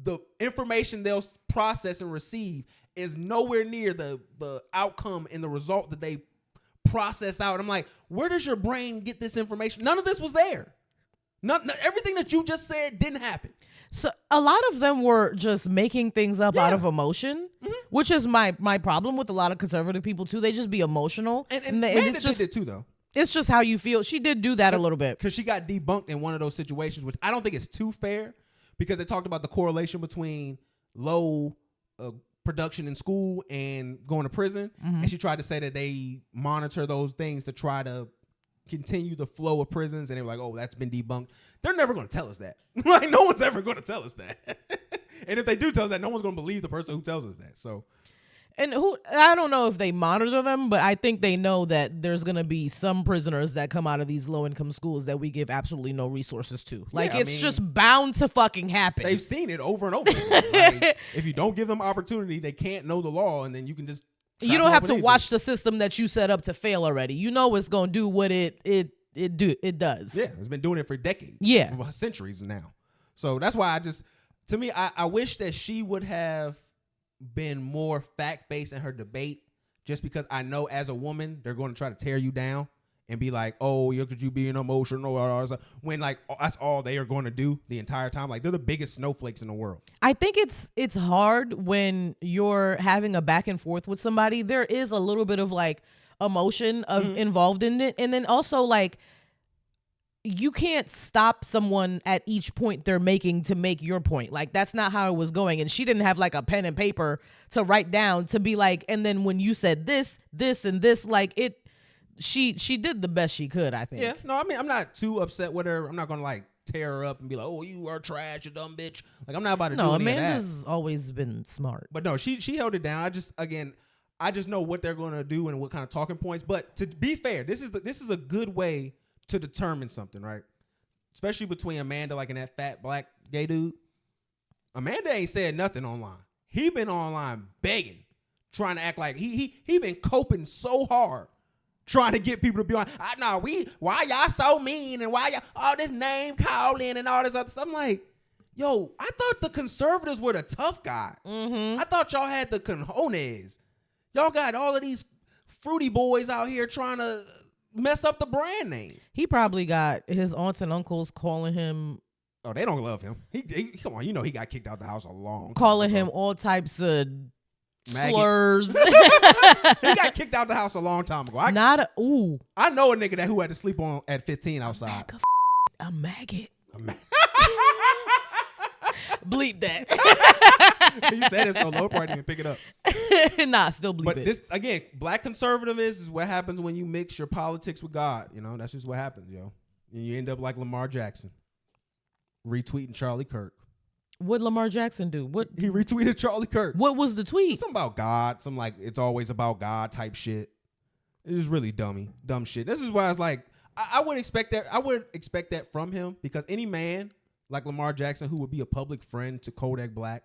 the information they'll process and receive is nowhere near the outcome and the result that they process out. I'm like, where does your brain get this information? None of this was there. Everything that you just said didn't happen. So a lot of them were just making things up out of emotion, which is my problem with a lot of conservative people too. They just be emotional. And it's just did too, though. It's just how you feel. She did do that a little bit. Because she got debunked in one of those situations, which I don't think is too fair, because they talked about the correlation between low production in school and going to prison. And she tried to say that they monitor those things to try to continue the flow of prisons, and they were like, oh, that's been debunked. They're never going to tell us that. Like, no one's ever going to tell us that. And if they do tell us that, no one's going to believe the person who tells us that. So, and I don't know if they monitor them, but I think they know that there's going to be some prisoners that come out of these low-income schools that we give absolutely no resources to. Like, it's just bound to fucking happen. They've seen it over and over again. Like, if you don't give them opportunity, they can't know the law, and then you can just you don't have to watch the system that you set up to fail already. You know it's going to do what it does. Yeah, it's been doing it for decades. Yeah. Centuries now. So that's why I wish that she would have been more fact-based in her debate, just because I know as a woman, they're going to try to tear you down and be like, oh, could you being emotional? When like that's all they are going to do the entire time. Like, they're the biggest snowflakes in the world. I think it's hard when you're having a back and forth with somebody. There is a little bit of like emotion involved in it. And then also like, you can't stop someone at each point they're making to make your point. Like, that's not how it was going. And she didn't have like a pen and paper to write down to be like, and then when you said this, and this, like it, she did the best she could, I think. Yeah, no, I mean, I'm not too upset with her. I'm not going to like tear her up and be like, oh, you are trash, you dumb bitch. Like, I'm not about to do any of that. No, Amanda's always been smart. But no, she held it down. I just know what they're going to do and what kind of talking points. But to be fair, this is a good way to determine something, right? Especially between Amanda, like, and that fat black gay dude. Amanda ain't said nothing online. He been online begging, trying to act like he been coping so hard, trying to get people to be on. Why y'all so mean, and why y'all all this name calling and all this other stuff. I'm like, yo, I thought the conservatives were the tough guys. I thought y'all had the cojones. Y'all got all of these fruity boys out here trying to mess up the brand name. He probably got his aunts and uncles calling him. Oh, they don't love him. He come on, he got kicked out the house a long time calling ago. him all types of Maggots. slurs. He got kicked out the house a long time ago. I know a nigga who had to sleep on at 15 outside. A maggot. Bleep that. You said it so low, probably didn't pick it up. Nah, still bleep it. But this, again, black conservative is what happens when you mix your politics with God. That's just what happens, yo. And you end up like Lamar Jackson, retweeting Charlie Kirk. What Lamar Jackson do? What He retweeted Charlie Kirk. What was the tweet? Something about God. Some like it's always about God type shit. It was really dumb shit. This is why it's like I would expect that. I would expect that from him because any man like Lamar Jackson who would be a public friend to Kodak Black,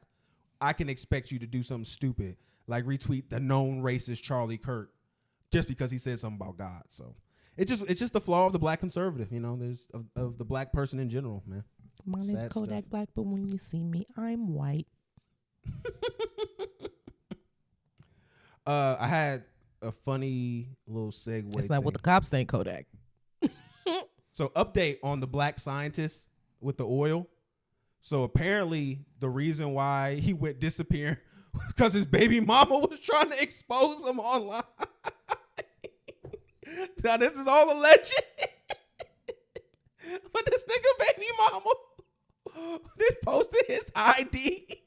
I can expect you to do something stupid like retweet the known racist Charlie Kirk just because he said something about God. So it's just the flaw of the black conservative. You know, there's of the black person in general, man. My name's Sad Kodak stuff. Black, but when you see me, I'm white. I had a funny little segue. It's not thing. what the cops think, Kodak. So update on the black scientist with the oil. So apparently the reason why he went disappearing was because his baby mama was trying to expose him online. Now this is all alleged. But this nigga baby mama did posted his ID.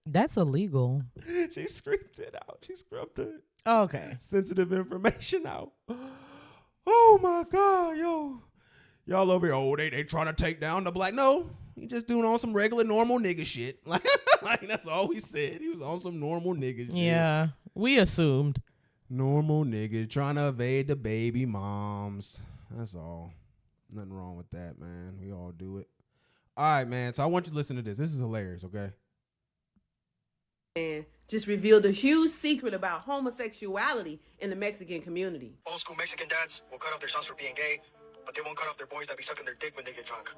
That's illegal. She screamed it out. She scrubbed the Okay. sensitive information out. Oh my God, yo. Y'all over here, oh, they trying to take down the black. No, he just doing on some regular normal nigga shit. Like that's all he said. He was on some normal nigga shit. Yeah, we assumed. Normal nigga trying to evade the baby moms. That's all. Nothing wrong with that, man. We all do it. All right, man. So I want you to listen to this. This is hilarious, okay? And just revealed a huge secret about homosexuality in the Mexican community. Old school Mexican dads will cut off their sons for being gay, but they won't cut off their boys that be sucking their dick when they get drunk.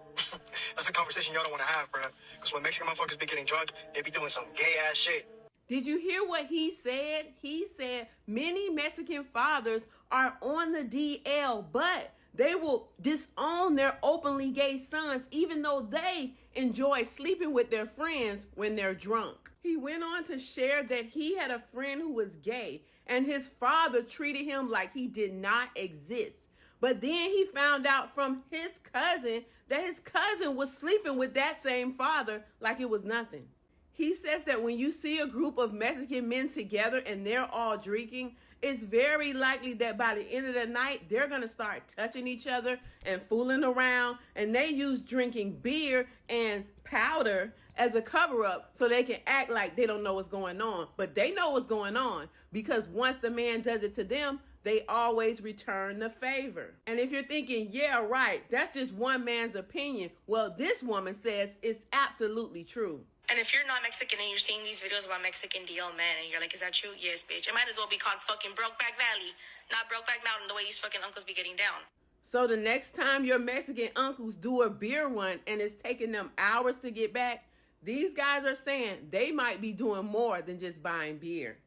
That's a conversation y'all don't want to have, bruh. Because when Mexican motherfuckers be getting drunk, they be doing some gay ass shit. Did you hear what he said? He said many Mexican fathers are on the DL, but they will disown their openly gay sons even though they enjoy sleeping with their friends when they're drunk. He went on to share that he had a friend who was gay and his father treated him like he did not exist. But then he found out from his cousin that his cousin was sleeping with that same father like it was nothing. He says that when you see a group of Mexican men together and they're all drinking, it's very likely that by the end of the night, they're going to start touching each other and fooling around. And they use drinking beer and powder as a cover-up so they can act like they don't know what's going on. But they know what's going on because once the man does it to them, they always return the favor. And if you're thinking, yeah, right, that's just one man's opinion. Well, this woman says it's absolutely true. And if you're not Mexican and you're seeing these videos about Mexican DL men and you're like, is that true? Yes, bitch. It might as well be called fucking Brokeback Valley, not Brokeback Mountain, the way these fucking uncles be getting down. So the next time your Mexican uncles do a beer run and it's taking them hours to get back, these guys are saying they might be doing more than just buying beer.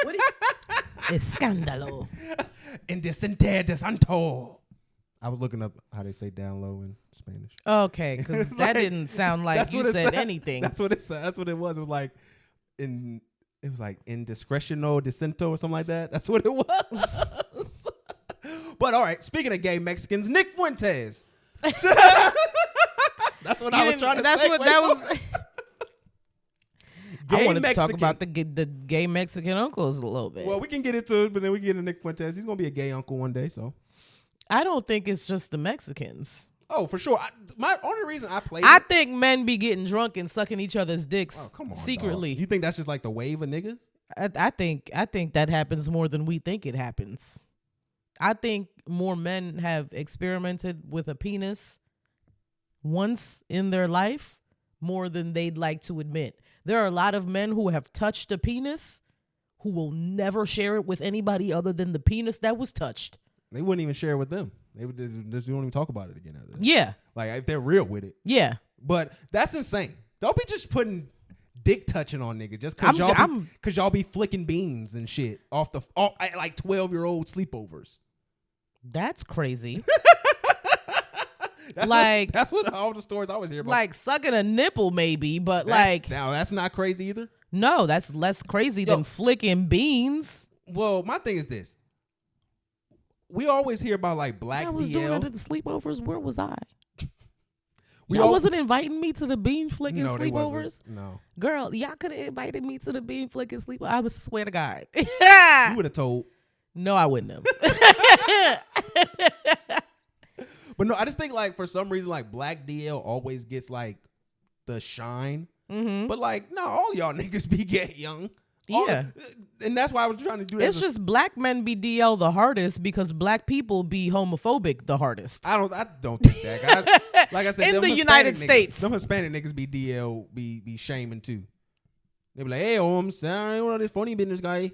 What Escándalo. In de santo. I was looking up how they say down low in Spanish. Okay, because that didn't sound like you said anything. That's what it said. That's what it was. It was like indiscretional descento or something like that. That's what it was. But all right, speaking of gay Mexicans, Nick Fuentes. That's what I was trying to say. That's what that was. I wanted Mexican. to talk about the gay Mexican uncles a little bit. Well, we can get into it, but then we get into Nick Fuentes. He's gonna be a gay uncle one day, so. I don't think it's just the Mexicans. Oh, for sure. My only reason I played I think men be getting drunk and sucking each other's dicks secretly. Dog. You think that's just like the wave of niggas? I think that happens more than we think it happens. I think more men have experimented with a penis once in their life more than they'd like to admit. There are a lot of men who have touched a penis who will never share it with anybody other than the penis that was touched. They wouldn't even share it with them. They would just don't even talk about it again. After that. Yeah. Like if they're real with it. Yeah. But that's insane. Don't be just putting dick touching on niggas just cause y'all be flicking beans and shit off at like 12-year-old sleepovers. That's crazy. That's what all the stories I always hear about. Like sucking a nipple maybe, but that's not crazy either. No, that's less crazy than flicking beans. Well, my thing is this. We always hear about like black I was DL. doing it at the sleepovers. Where was I? Y'all wasn't inviting me to the bean flicking sleepovers? No. Girl, y'all could have invited me to the bean flicking sleepover. I swear to God. You would have told. No, I wouldn't have. But no, I just think like for some reason like Black DL always gets like the shine. But like no, all y'all niggas be gay, young. And that's why I was trying to do that. It's just black men be DL the hardest because black people be homophobic the hardest. I don't think that. Like I said, in the United States, them Hispanic niggas be DL be shaming too. They be like, hey, I'm sorry, you know this funny business guy.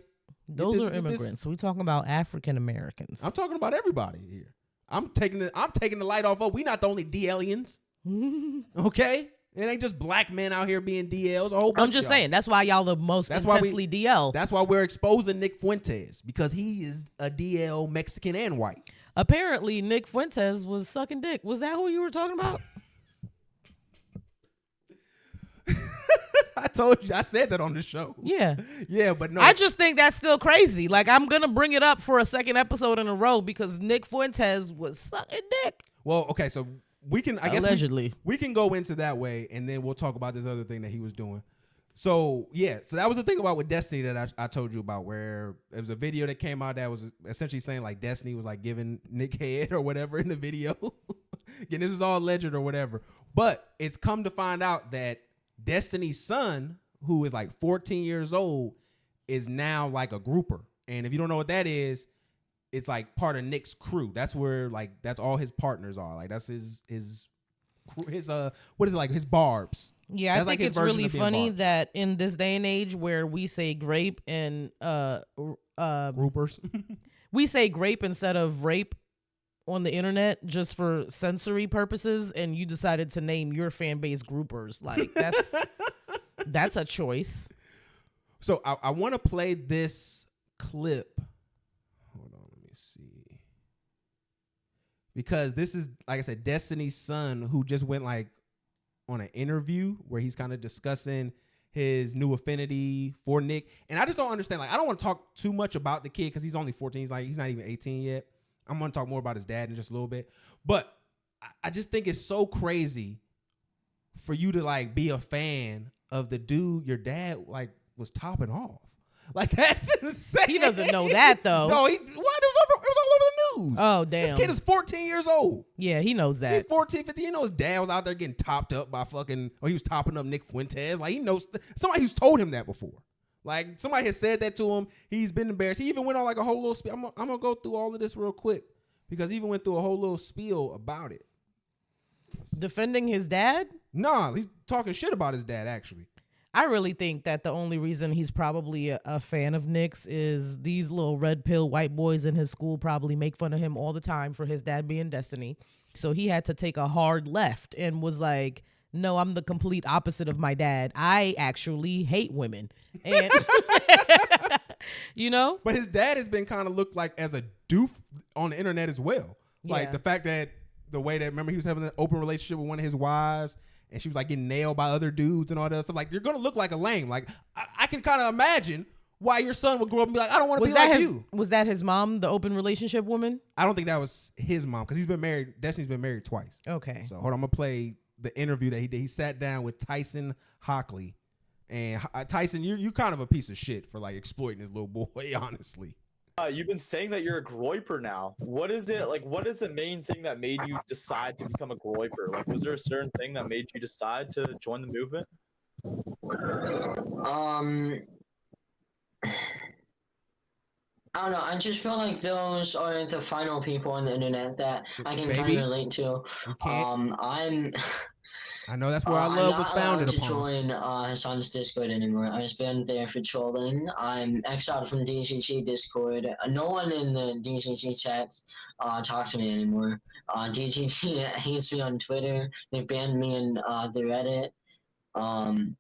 Those are immigrants. We talking about African Americans. I'm talking about everybody here. I'm taking the light off of. We not the only DLians. Okay? It ain't just black men out here being DLs. A whole bunch I'm just of y'all. saying that's why y'all the most intensely DL. That's why we're exposing Nick Fuentes because he is a DL Mexican and white. Apparently, Nick Fuentes was sucking dick. Was that who you were talking about? I told you. I said that on the show. Yeah. Yeah, but no. I just think that's still crazy. Like, I'm going to bring it up for a second episode in a row because Nick Fuentes was sucking dick. Well, okay, so we can, I guess allegedly. we can go into that way and then we'll talk about this other thing that he was doing. So, yeah. So that was the thing about with Destiny that I told you about where there was a video that came out that was essentially saying like Destiny was like giving Nick head or whatever in the video. Again, this is all alleged or whatever. But it's come to find out that Destiny's son, who is like 14 years old, is now like a grouper. And if you don't know what that is, it's like part of Nick's crew. That's where like that's all his partners are. Like that's his what is it like his barbs. Yeah, that's I think like his it's version really of being funny barbs. that in this day and age where we say grape and groupers, we say grape instead of rape on the internet just for sensory purposes, and you decided to name your fan base groupers. Like that's a choice. So I want to play this clip. Hold on, let me see. Because this is, like I said, Destiny's son who just went like on an interview where he's kind of discussing his new affinity for Nick. And I just don't understand. Like, I don't want to talk too much about the kid because he's only 14. He's not even 18 yet. I'm going to talk more about his dad in just a little bit. But I just think it's so crazy for you to like be a fan of the dude your dad like was topping off. Like, that's insane. He doesn't know that though. No, it was all over the news. Oh, damn. This kid is 14 years old. Yeah, he knows that. He's 14, 15. You know his dad was out there getting topped up by he was topping up Nick Fuentes. Like, he knows somebody who's told him that before. Like, somebody has said that to him. He's been embarrassed. He even went on like a whole little spiel. I'm going to go through all of this real quick because he even went through a whole little spiel about it. Defending his dad? Nah, he's talking shit about his dad, actually. I really think that the only reason he's probably a fan of Nick's is these little red pill white boys in his school probably make fun of him all the time for his dad being Destiny. So he had to take a hard left and was like, no, I'm the complete opposite of my dad. I actually hate women. And you know? But his dad has been kind of looked like as a doof on the internet as well. Like the fact that the way that, remember, he was having an open relationship with one of his wives and she was like getting nailed by other dudes and all that stuff. Like, you're going to look like a lame. Like, I can kind of imagine why your son would grow up and be like, I don't want to be like you. Was that his mom, the open relationship woman? I don't think that was his mom because he's been married. Destiny's been married twice. Okay. So hold on, I'm going to play the interview that he did. He sat down with Tyson Hockley. And Tyson, you kind of a piece of shit for like exploiting this little boy, honestly. You've been saying that you're a groiper now. What is it like? What is the main thing that made you decide to become a groiper? Like, was there a certain thing that made you decide to join the movement? I don't know. I just feel like those are the final people on the internet that I can kind of relate to. I know that's where our love was founded upon. upon. I'm not allowed to join Hassan's Discord anymore. I've just been there for trolling. I'm exiled from DCG Discord. No one in the DCG chats talks to me anymore. DCG hates me on Twitter. They banned me in the Reddit.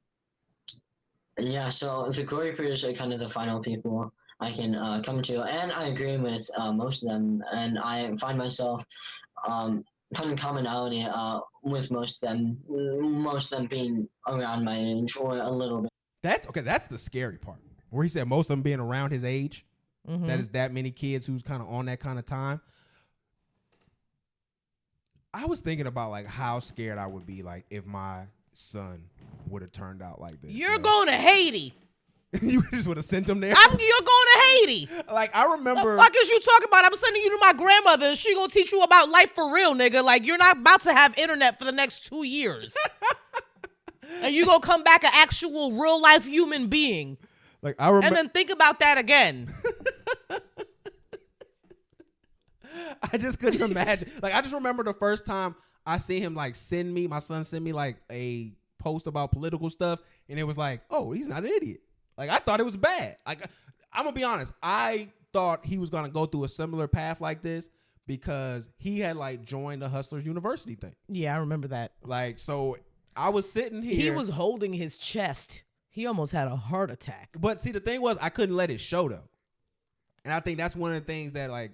Yeah, so the groypers are kind of the final people I can come to, and I agree with most of them, and I find myself finding commonality with most of them being around my age or a little bit. That's the scary part, where he said most of them being around his age. Mm-hmm. That is that many kids who's kind of on that kind of time. I was thinking about like how scared I would be like if my son would have turned out like this. You're going to Haiti. You just would have sent them there. You're going to Haiti. Like, I remember. The fuck is you talking about? I'm sending you to my grandmother and she gonna teach you about life for real, nigga. Like, you're not about to have internet for the next 2 years. And you gonna come back an actual real life human being. Like, I remember. And then think about that again. I just couldn't imagine. Like, I just remember the first time I see him, like, my son send me, like, a post about political stuff, and it was like, oh, he's not an idiot. Like, I thought it was bad. Like, I'm going to be honest. I thought he was going to go through a similar path like this because he had, like, joined the Hustlers University thing. Yeah, I remember that. Like, so I was sitting here. He was holding his chest. He almost had a heart attack. But, see, the thing was, I couldn't let it show, though. And I think that's one of the things that, like,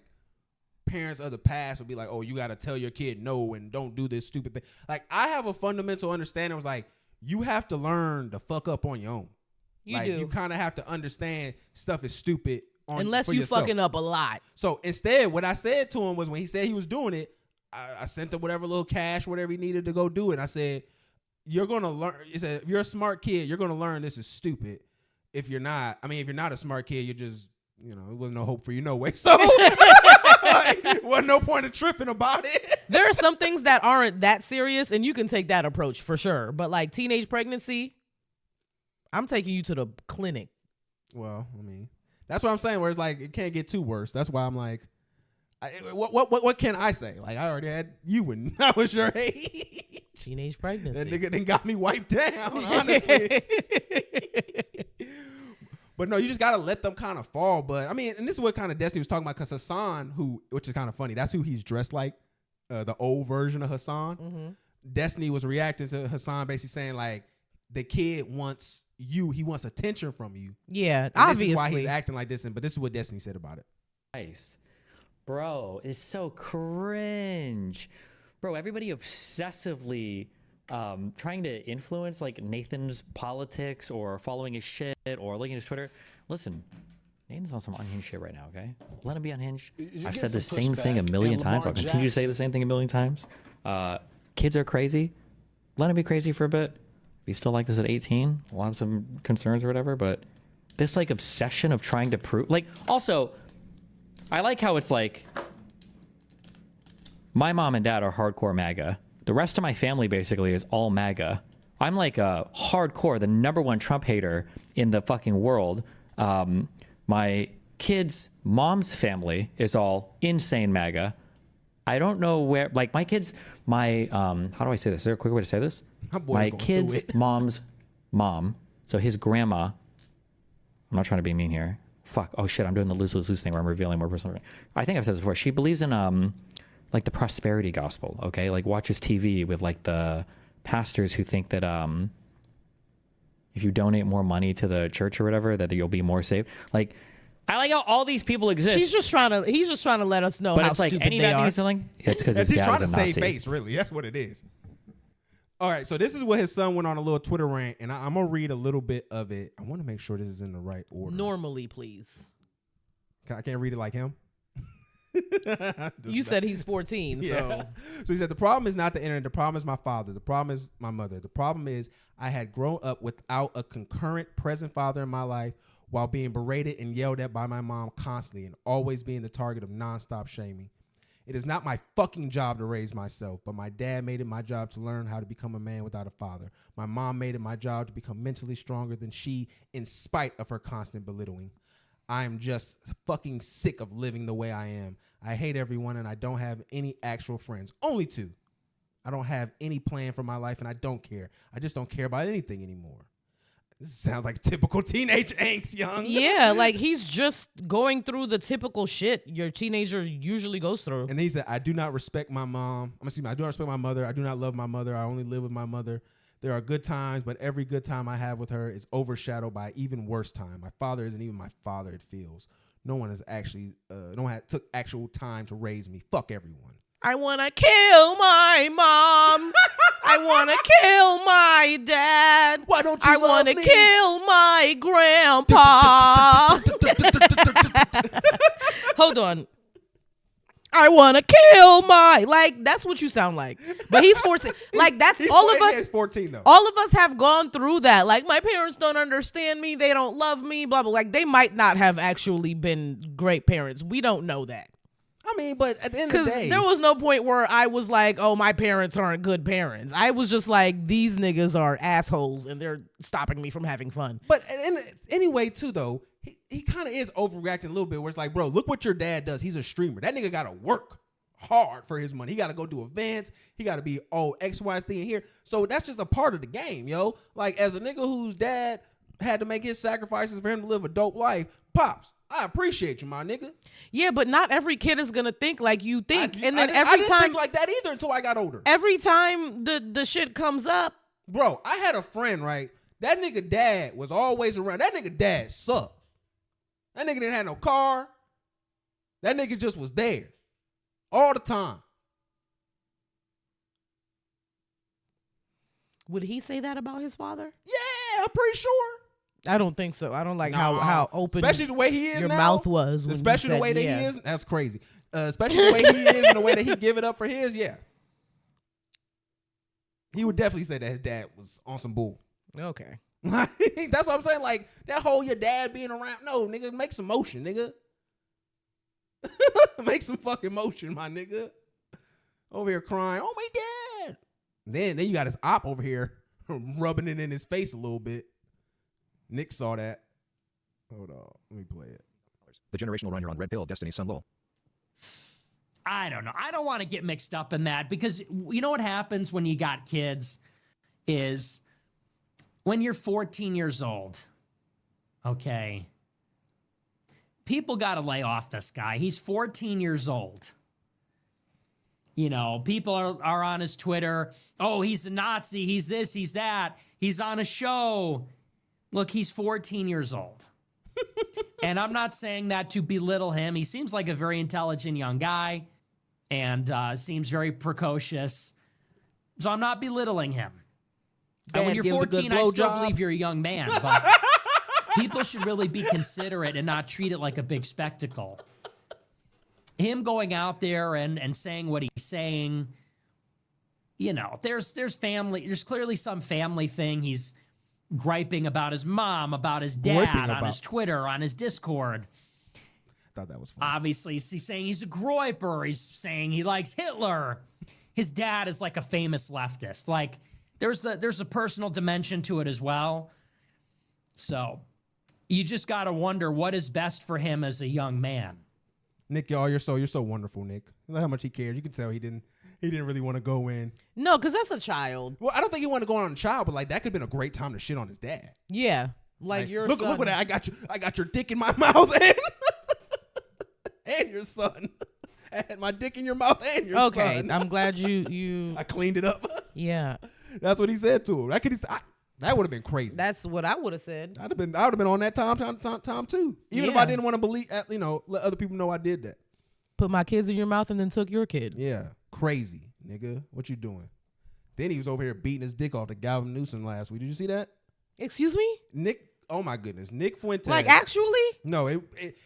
parents of the past would be like, oh, you got to tell your kid no and don't do this stupid thing. Like, I have a fundamental understanding. It was like, you have to learn to fuck up on your own. You kind of have to understand stuff is stupid unless you fucking up a lot. So instead, what I said to him was when he said he was doing it, I sent him whatever little cash, whatever he needed to go do it. I said, you're going to learn. He said, if you're a smart kid, you're going to learn this is stupid. If you're not a smart kid, you're just, it wasn't no hope for you no way. So like, wasn't no point of tripping about it. There are some things that aren't that serious, and you can take that approach for sure. But like teenage pregnancy, I'm taking you to the clinic. Well, I mean, that's what I'm saying. Where it's like it can't get too worse. That's why I'm like, what can I say? Like, I already had you when I was your age. Teenage pregnancy. That nigga then got me wiped down. Honestly. But no, you just gotta let them kind of fall. But I mean, and this is what kind of Destiny was talking about, because Hassan, which is kind of funny, that's who he's dressed like, the old version of Hassan. Mm-hmm. Destiny was reacting to Hassan, basically saying like, the kid wants you, he wants attention from you. Yeah, and obviously. This is why he's acting like this. But this is what Destiny said about it. Christ. Bro, it's so cringe. Bro, everybody obsessively trying to influence like Nathan's politics or following his shit or looking at his Twitter. Listen, Nathan's on some unhinged shit right now, okay? Let him be unhinged. I've said the same thing a million times. I'll continue to say the same thing a million times. Kids are crazy. Let him be crazy for a bit. If he's still like this at 18, we'll have some concerns or whatever, but this like obsession of trying to prove, like, also, I like how it's like, my mom and dad are hardcore MAGA. The rest of my family basically is all MAGA. I'm like a hardcore, the #1 Trump hater in the fucking world. My kids' mom's family is all insane MAGA. I don't know where, like how do I say this? Is there a quick way to say this? My kid's mom's mom, so his grandma, I'm not trying to be mean here. Fuck, oh shit, I'm doing the lose thing where I'm revealing more personal. I think I've said this before. She believes in like the prosperity gospel, okay? Like watches TV with like the pastors who think that if you donate more money to the church or whatever, that you'll be more saved. Like, I like how all these people exist. He's just trying to let us know how stupid they are. It's because his he's dad trying is to a Nazi. save face, really. That's what it is. All right, so this is what his son went on a little Twitter rant, and I'm going to read a little bit of it. I want to make sure this is in the right order. Normally, please. I can't read it like him? You said he's 14, yeah. so. So he said, the problem is not the internet. The problem is my father. The problem is my mother. The problem is I had grown up without a concurrent present father in my life while being berated and yelled at by my mom constantly and always being the target of nonstop shaming. It is not my fucking job to raise myself, but my dad made it my job to learn how to become a man without a father. My mom made it my job to become mentally stronger than she in spite of her constant belittling. I am just fucking sick of living the way I am. I hate everyone and I don't have any actual friends. Only 2. I don't have any plan for my life and I don't care. I just don't care about anything anymore. This sounds like typical teenage angst, young. Yeah, like he's just going through the typical shit your teenager usually goes through. And he said, I do not respect my mom. I do not respect my mother. I do not love my mother. I only live with my mother. There are good times, but every good time I have with her is overshadowed by even worse time. My father isn't even my father, it feels. No one has actually, took actual time to raise me. Fuck everyone. I want to kill my mom. I want to kill my dad. Why don't you I want to me? kill my grandpa. Hold on. I want to kill my, like, that's what you sound like. But he's 14. Like, that's all of us. He's 14 though. All of us have gone through that. Like, my parents don't understand me. They don't love me, blah, blah. Like, they might not have actually been great parents. We don't know that. I mean, but at the end of the day, because there was no point where I was like, oh, my parents aren't good parents. I was just like, these niggas are assholes and they're stopping me from having fun. But anyway, too, though, he kind of is overreacting a little bit where it's like, bro, look what your dad does. He's a streamer. That nigga got to work hard for his money. He got to go do events. He got to be, X, Y, Z in here. So that's just a part of the game, yo. Like, as a nigga whose dad had to make his sacrifices for him to live a dope life, Pops, I appreciate you, my nigga. Yeah, but not every kid is gonna think like you think. I didn't think like that either until I got older. Every time the shit comes up. Bro, I had a friend, right? That nigga dad was always around. That nigga dad sucked. That nigga didn't have no car. That nigga just was there all the time. Would he say that about his father? Yeah, I'm pretty sure. I don't think so. I don't like how open, especially the way he is your now, mouth was. When especially you the way said, that he is. That's crazy. Especially the way he is and the way that he give it up for his. Yeah, he would definitely say that his dad was on some bull. Okay, that's what I'm saying. Like that whole your dad being around. No, nigga, make some motion, nigga. Make some fucking motion, my nigga. Over here crying. Oh my dad. Then you got his op over here rubbing it in his face a little bit. Nick saw that. Hold on. Let me play it. The generational run you're on red pill, Destiny's Son Lil. I don't know. I don't want to get mixed up in that because you know what happens when you got kids is when you're 14 years old, okay, people got to lay off this guy. He's 14 years old. You know, people are on his Twitter. Oh, he's a Nazi. He's this, he's that. He's on a show. Look, he's 14 years old. And I'm not saying that to belittle him. He seems like a very intelligent young guy and seems very precocious. So I'm not belittling him. And when you're 14, I still believe you're a young man. But people should really be considerate and not treat it like a big spectacle. Him going out there and saying what he's saying, you know, there's family. There's clearly some family thing. He's griping about his mom, about his dad, on his Twitter, on his Discord. Thought that was funny. Obviously, he's saying he's a groiper. He's saying he likes Hitler. His dad is like a famous leftist. Like, there's a personal dimension to it as well. So, you just got to wonder what is best for him as a young man. Nick, y'all, you're so wonderful, Nick. Look how much he cares. You can tell he didn't really want to go in. No, because that's a child. Well, I don't think he wanted to go on a child, but like that could have been a great time to shit on his dad. Yeah, like your son. Look at that! I got your dick in my mouth and your son. I had my dick in your mouth and your son. Okay, I'm glad you. I cleaned it up. Yeah, that's what he said to him. That would have been crazy. That's what I would have said. I would have been on that time too. Even if I didn't want to believe, let other people know I did that. Put my kids in your mouth and then took your kid. Yeah, crazy, nigga. What you doing? Then he was over here beating his dick off to Gavin Newsom last week. Did you see that? Excuse me? Nick, oh my goodness. Nick Fuentes. Like, actually? No,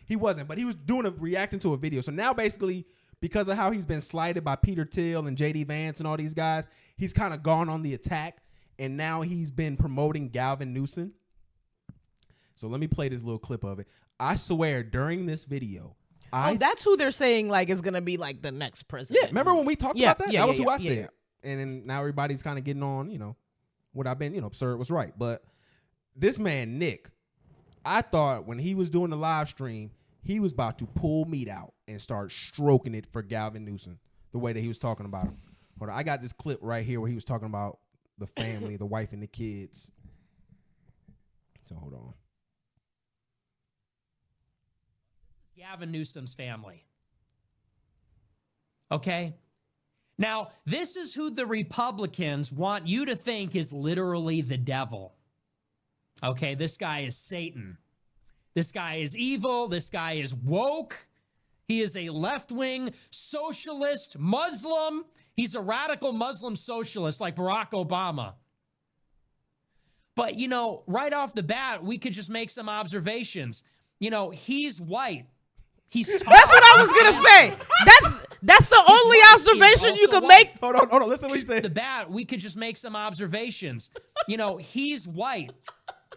he wasn't, but he was reacting to a video. So now basically, because of how he's been slighted by Peter Thiel and JD Vance and all these guys, he's kind of gone on the attack, and now he's been promoting Gavin Newsom. So let me play this little clip of it. I swear, during this video, that's who they're saying like is gonna be like the next president. Yeah, remember when we talked about that? That was who I said. Yeah. And then now everybody's kind of getting on, what I've been, Absurd was right. But this man, Nick, I thought when he was doing the live stream, he was about to pull meat out and start stroking it for Gavin Newsom, the way that he was talking about him. Hold on, I got this clip right here where he was talking about the family, the wife and the kids. So hold on. Gavin Newsom's family. Okay? Now, this is who the Republicans want you to think is literally the devil. Okay, this guy is Satan. This guy is evil. This guy is woke. He is a left-wing socialist Muslim. He's a radical Muslim socialist like Barack Obama. But, right off the bat, we could just make some observations. He's white. He's tall. That's what I was gonna say. That's the only observation you could make. Hold on. Listen to what he said. We could just make some observations. He's white.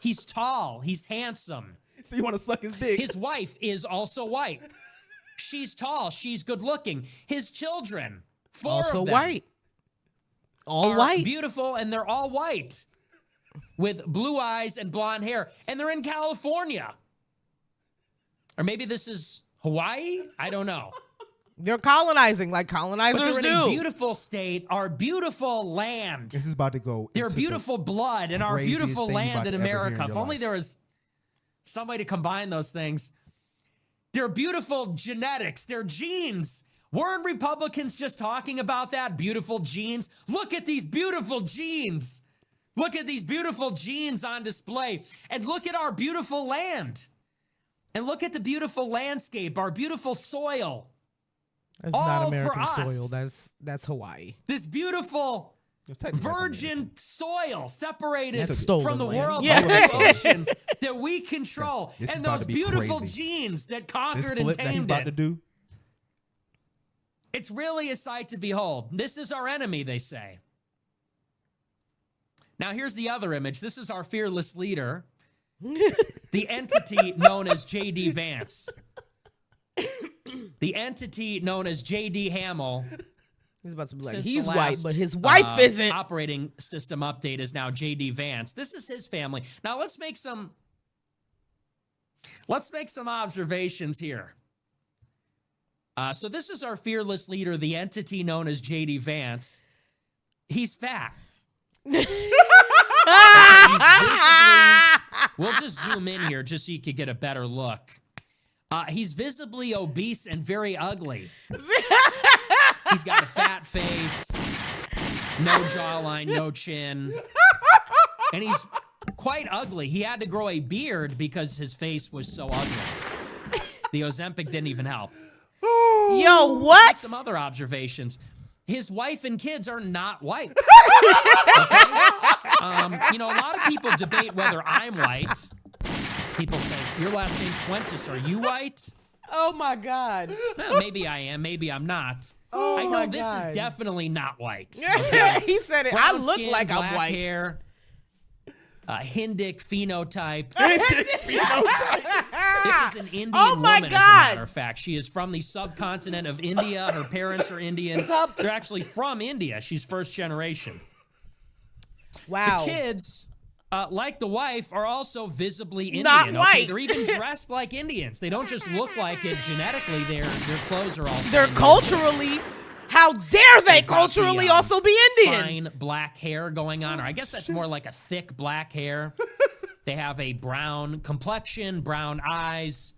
He's tall. He's handsome. So you want to suck his dick? His wife is also white. She's tall. She's good looking. His children, 4 Also of them, white. All are white. beautiful, and they're all white with blue eyes and blonde hair, and they're in California. Or maybe this is Hawaii? I don't know. They're colonizing like colonizers But they're in do. a beautiful state, our beautiful land. This is about to go. Their beautiful blood and our craziest beautiful thing you're land about in to ever hear America. in If your only life. there was somebody to combine those things. Their beautiful genetics, their genes. Weren't Republicans just talking about that? Beautiful genes. Look at these beautiful genes. Look at these beautiful genes on display. And look at our beautiful land. And look at the beautiful landscape, our beautiful soil. That's all not American for us. soil. That's Hawaii. This beautiful virgin soil separated That's stolen from the land. world Yeah. by the oceans that we control. This is And about those to be beautiful crazy. genes that This conquered and flip that he's tamed about it. to do. It's really a sight to behold. This is our enemy, they say. Now, here's the other image. This is our fearless leader, the entity known as J.D. Vance. The entity known as J.D. Hamill. He's about to be like, Since he's the white, last, but his wife isn't. Operating system update is now J.D. Vance. This is his family. Now, let's make some observations here. So this is our fearless leader, the entity known as J.D. Vance. He's fat. He's we'll just zoom in here just so you could get a better look. He's visibly obese and very ugly. He's got a fat face, no jawline, no chin, and he's quite ugly. He had to grow a beard because his face was so ugly. The Ozempic didn't even help. Yo, what? Make some other observations. His wife and kids are not white. A lot of people debate whether I'm white. People say, your last name's Fuentes. Are you white? Oh, my God. Well, maybe I am. Maybe I'm not. Oh, I know my this God. is definitely not white. He said it. Brown I look skin, like I'm black white. hair, Hindic phenotype. This is an Indian Oh, my woman, as a God. matter of fact. She is from the subcontinent of India. Her parents are Indian. They're actually from India. She's first generation. Wow. The kids, like the wife, are also visibly Indian. Not okay? white. They're even dressed like Indians. They don't just look like it genetically. Their clothes are also They're Indian. culturally, how dare they They've got culturally the, also be Indian? Fine black hair going on, or I guess that's more like a thick black hair. They have a brown complexion, brown eyes.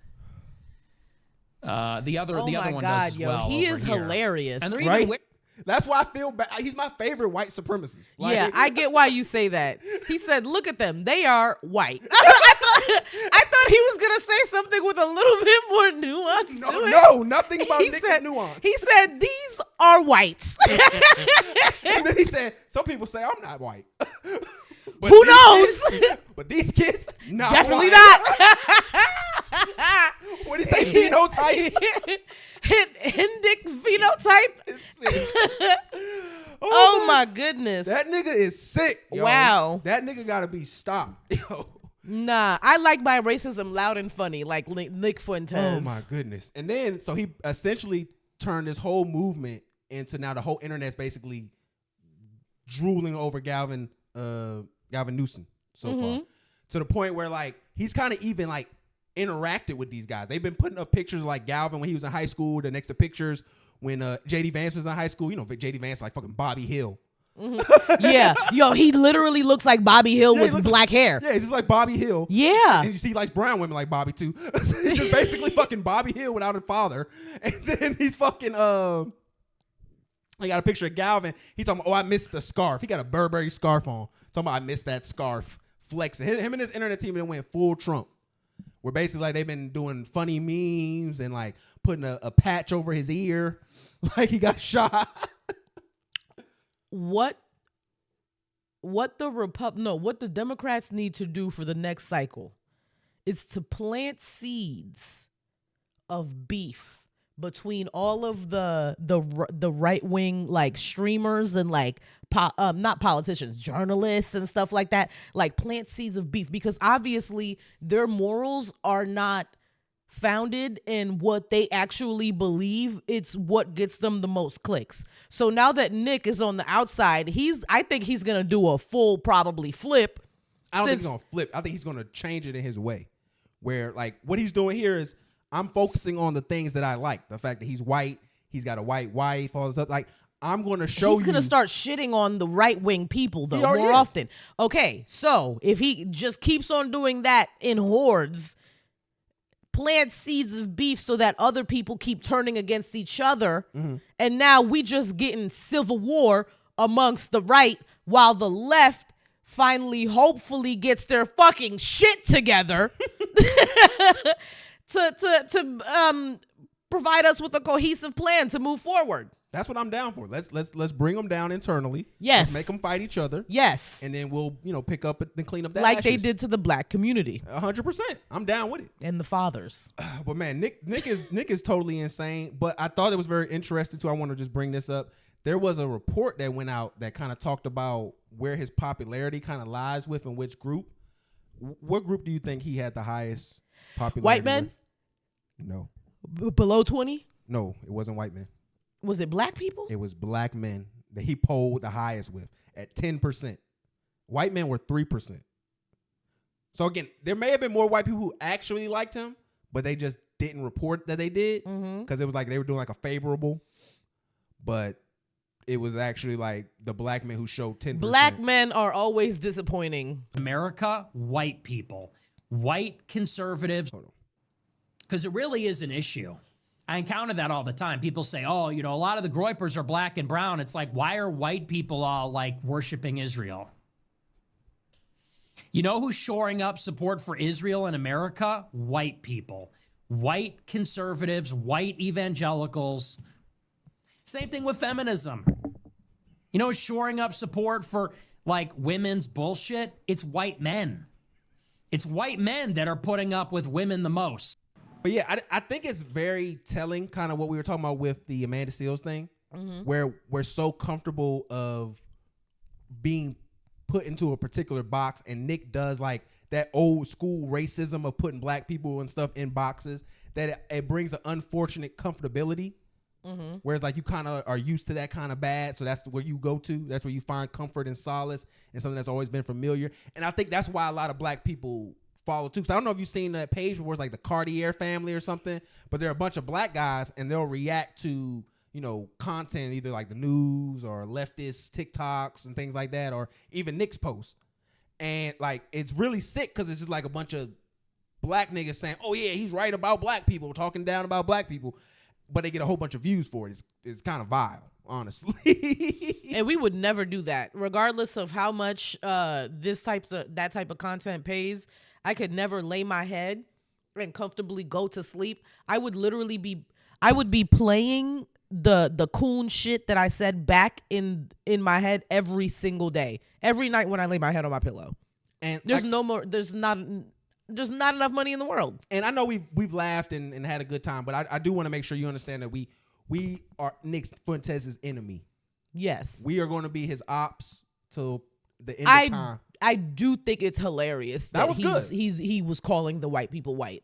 The other one God, does as yo, well. he over is here. hilarious. And they're Right? even That's why I feel bad. He's my favorite white supremacist. Yeah, I get why you say that. He said, look at them. They are white. I thought he was going to say something with a little bit more nuance to it. No, nothing about He Nick said, nuance. He said, these are whites. And then he said, some people say I'm not white. But Who these knows? kids- but these kids, not Definitely white. not. What did he say? Phenotype? Hindic phenotype? Oh my goodness. That nigga is sick. Yo. Wow. That nigga gotta be stopped. Yo. Nah, I like my racism loud and funny, like Nick Fuentes. Oh my goodness. And then so he essentially turned this whole movement into now the whole internet's basically drooling over Gavin Newsom so far. To the point where like he's kind of even like interacted with these guys. They've been putting up pictures of like Galvin when he was in high school, the next to pictures when JD Vance was in high school. You know, JD Vance like fucking Bobby Hill. Yeah, yo, he literally looks like Bobby Hill with black hair. Yeah, he's just like Bobby Hill. Yeah. And you see he likes brown women like Bobby too. He's just basically fucking Bobby Hill without a father. And then he's fucking I got a picture of Galvin. He's talking about, I missed the scarf. He got a Burberry scarf on. Talking about I missed that scarf. Flexing. Him and his internet team then went full Trump. Where basically like they've been doing funny memes and like putting a patch over his ear like he got shot. What the Democrats need to do for the next cycle is to plant seeds of beef between all of the right wing like streamers and like not politicians, journalists and stuff like that, like plant seeds of beef, because obviously their morals are not founded in what they actually believe. It's what gets them the most clicks. So now that Nick is on the outside, I think he's gonna do a full probably flip. I don't think he's gonna flip. I think he's gonna change it in his way, where like what he's doing here is I'm focusing on the things that I like. The fact that he's white, he's got a white wife, all this stuff. Like I'm gonna show you. He's gonna start shitting on the right wing people though more often. Okay, so if he just keeps on doing that in hordes, plant seeds of beef so that other people keep turning against each other, and now we just getting civil war amongst the right while the left finally hopefully gets their fucking shit together to provide us with a cohesive plan to move forward. That's what I'm down for. Let's bring them down internally. Yes. Let's make them fight each other. Yes. And then we'll, pick up and clean up that like ashes. they did to the black community. 100%. I'm down with it. And the fathers. But man, Nick is totally insane. But I thought it was very interesting too. I want to just bring this up. There was a report that went out that kind of talked about where his popularity kind of lies with and which group. What group do you think he had the highest popularity White men? with? No. Below 20? No, it wasn't white men. Was it black people? It was black men that he polled the highest with at 10%. White men were 3%. So again, there may have been more white people who actually liked him, but they just didn't report that they did because it was like they were doing like a favorable. But it was actually like the black men who showed 10%. Black men are always disappointing. America, white people, white conservatives, because it really is an issue. I encounter that all the time. People say, oh, a lot of the Groypers are black and brown. It's like, why are white people all like worshiping Israel? You know who's shoring up support for Israel in America? White people. White conservatives, white evangelicals. Same thing with feminism. Shoring up support for like women's bullshit? It's white men. It's white men that are putting up with women the most. But yeah, I think it's very telling, kind of what we were talking about with the Amanda Seales thing, where we're so comfortable of being put into a particular box, and Nick does like that old school racism of putting black people and stuff in boxes, that it brings an unfortunate comfortability. Whereas like you kind of are used to that kind of bad, so that's where you go to. That's where you find comfort and solace in something that's always been familiar. And I think that's why a lot of black people follow too. Cause I don't know if you've seen that page where it's like the Cartier family or something, but there are a bunch of black guys and they'll react to, content, either like the news or leftist TikToks and things like that, or even Nick's posts. And like, it's really sick because it's just like a bunch of black niggas saying, oh yeah, he's right about black people, talking down about black people, but they get a whole bunch of views for it. It's kind of vile, honestly. And we would never do that, regardless of how much that type of content pays. I could never lay my head and comfortably go to sleep. I would be playing the coon shit that I said back in my head every single day, every night when I lay my head on my pillow. And there's not enough money in the world. And I know we've laughed and had a good time, but I do want to make sure you understand that we are Nick Fuentes' enemy. Yes. We are going to be his ops till the end of time. I do think it's hilarious that was good. He was calling the white people white,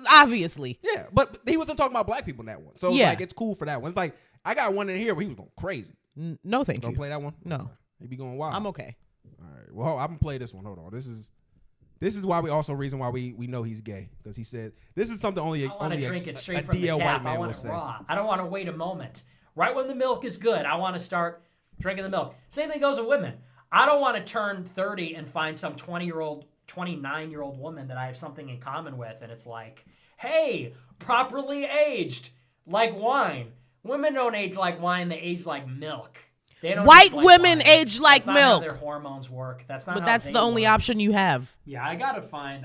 obviously. Yeah, but he wasn't talking about black people in that one, so yeah, it's cool for that one. It's like I got one in here where he was going crazy. No, thank you. Don't play that one. No, he be going wild. I'm okay. All right, well, I'm gonna play this one. Hold on, this is why reason why we know he's gay, because he said this is something only I want to drink it straight from DL the white tap. man I will want it say. raw. I don't want to wait a moment. Right when the milk is good, I want to start drinking the milk. Same thing goes with women. I don't want to turn 30 and find some 20-year-old, 29-year-old woman that I have something in common with, and it's like, hey, properly aged like wine. Women don't age like wine; they age like milk. They don't White like women wine. age like that's milk. Not how their hormones work. That's not. But how that's they the only work. option you have. Yeah, I gotta find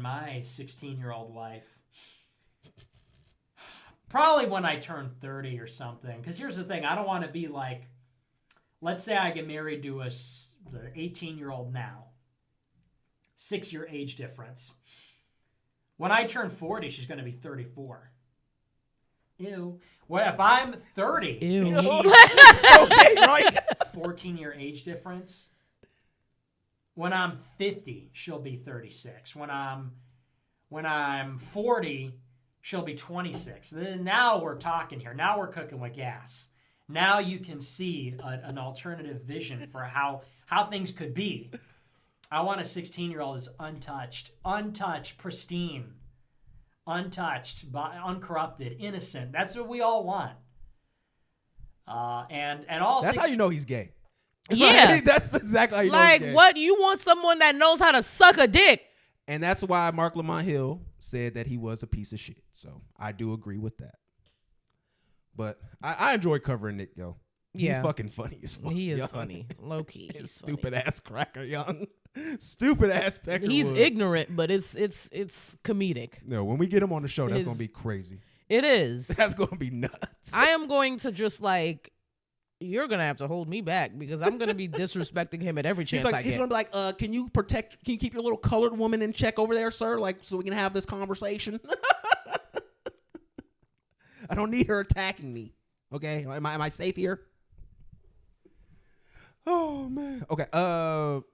my 16-year-old wife. Probably when I turn 30 or something. Because here's the thing: I don't want to be like, let's say I get married to a 18-year-old now. 6-year age difference. When I turn 40, she's going to be 34. Ew. What if I'm 30? Ew. And she's So gay, right? 14-year age difference. When I'm 50, she'll be 36. When I'm 40, she'll be 26. Then now we're talking here. Now we're cooking with gas. Now you can see an alternative vision for how things could be. I want a 16-year-old that's untouched, pristine, untouched, uncorrupted, innocent. That's what we all want. And all That's how you know he's gay. Yeah. That's exactly how you know Like, he's gay. what? You want someone that knows how to suck a dick. And that's why Mark Lamont Hill said that he was a piece of shit. So I do agree with that. But I enjoy covering Nick, yo. Yeah. He's fucking funny as fuck. He is young. funny. Low key. He's stupid ass cracker, young. Stupid ass pecker. He's ignorant, but it's comedic. No, when we get him on the show, that's His- gonna be crazy. It is. That's gonna be nuts. I am going to just like, you're gonna have to hold me back because I'm gonna be disrespecting him at every chance I He's get. gonna be like, can you keep your little colored woman in check over there, sir? Like, so we can have this conversation. I don't need her attacking me. Okay, am I safe here? Oh man. Okay.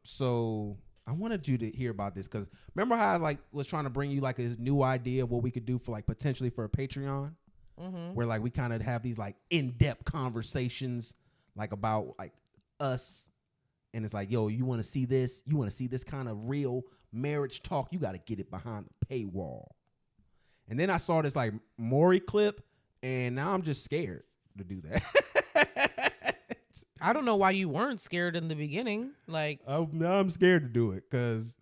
So I wanted you to hear about this because remember how I like was trying to bring you like this new idea of what we could do for like potentially for a Patreon, where like we kind of have these like in-depth conversations like about like us, and it's like, yo, you want to see this? You want to see this kind of real marriage talk? You got to get it behind the paywall. And then I saw this like Maury clip, and now I'm just scared to do that. I don't know why you weren't scared in the beginning. Like, now I'm scared to do it because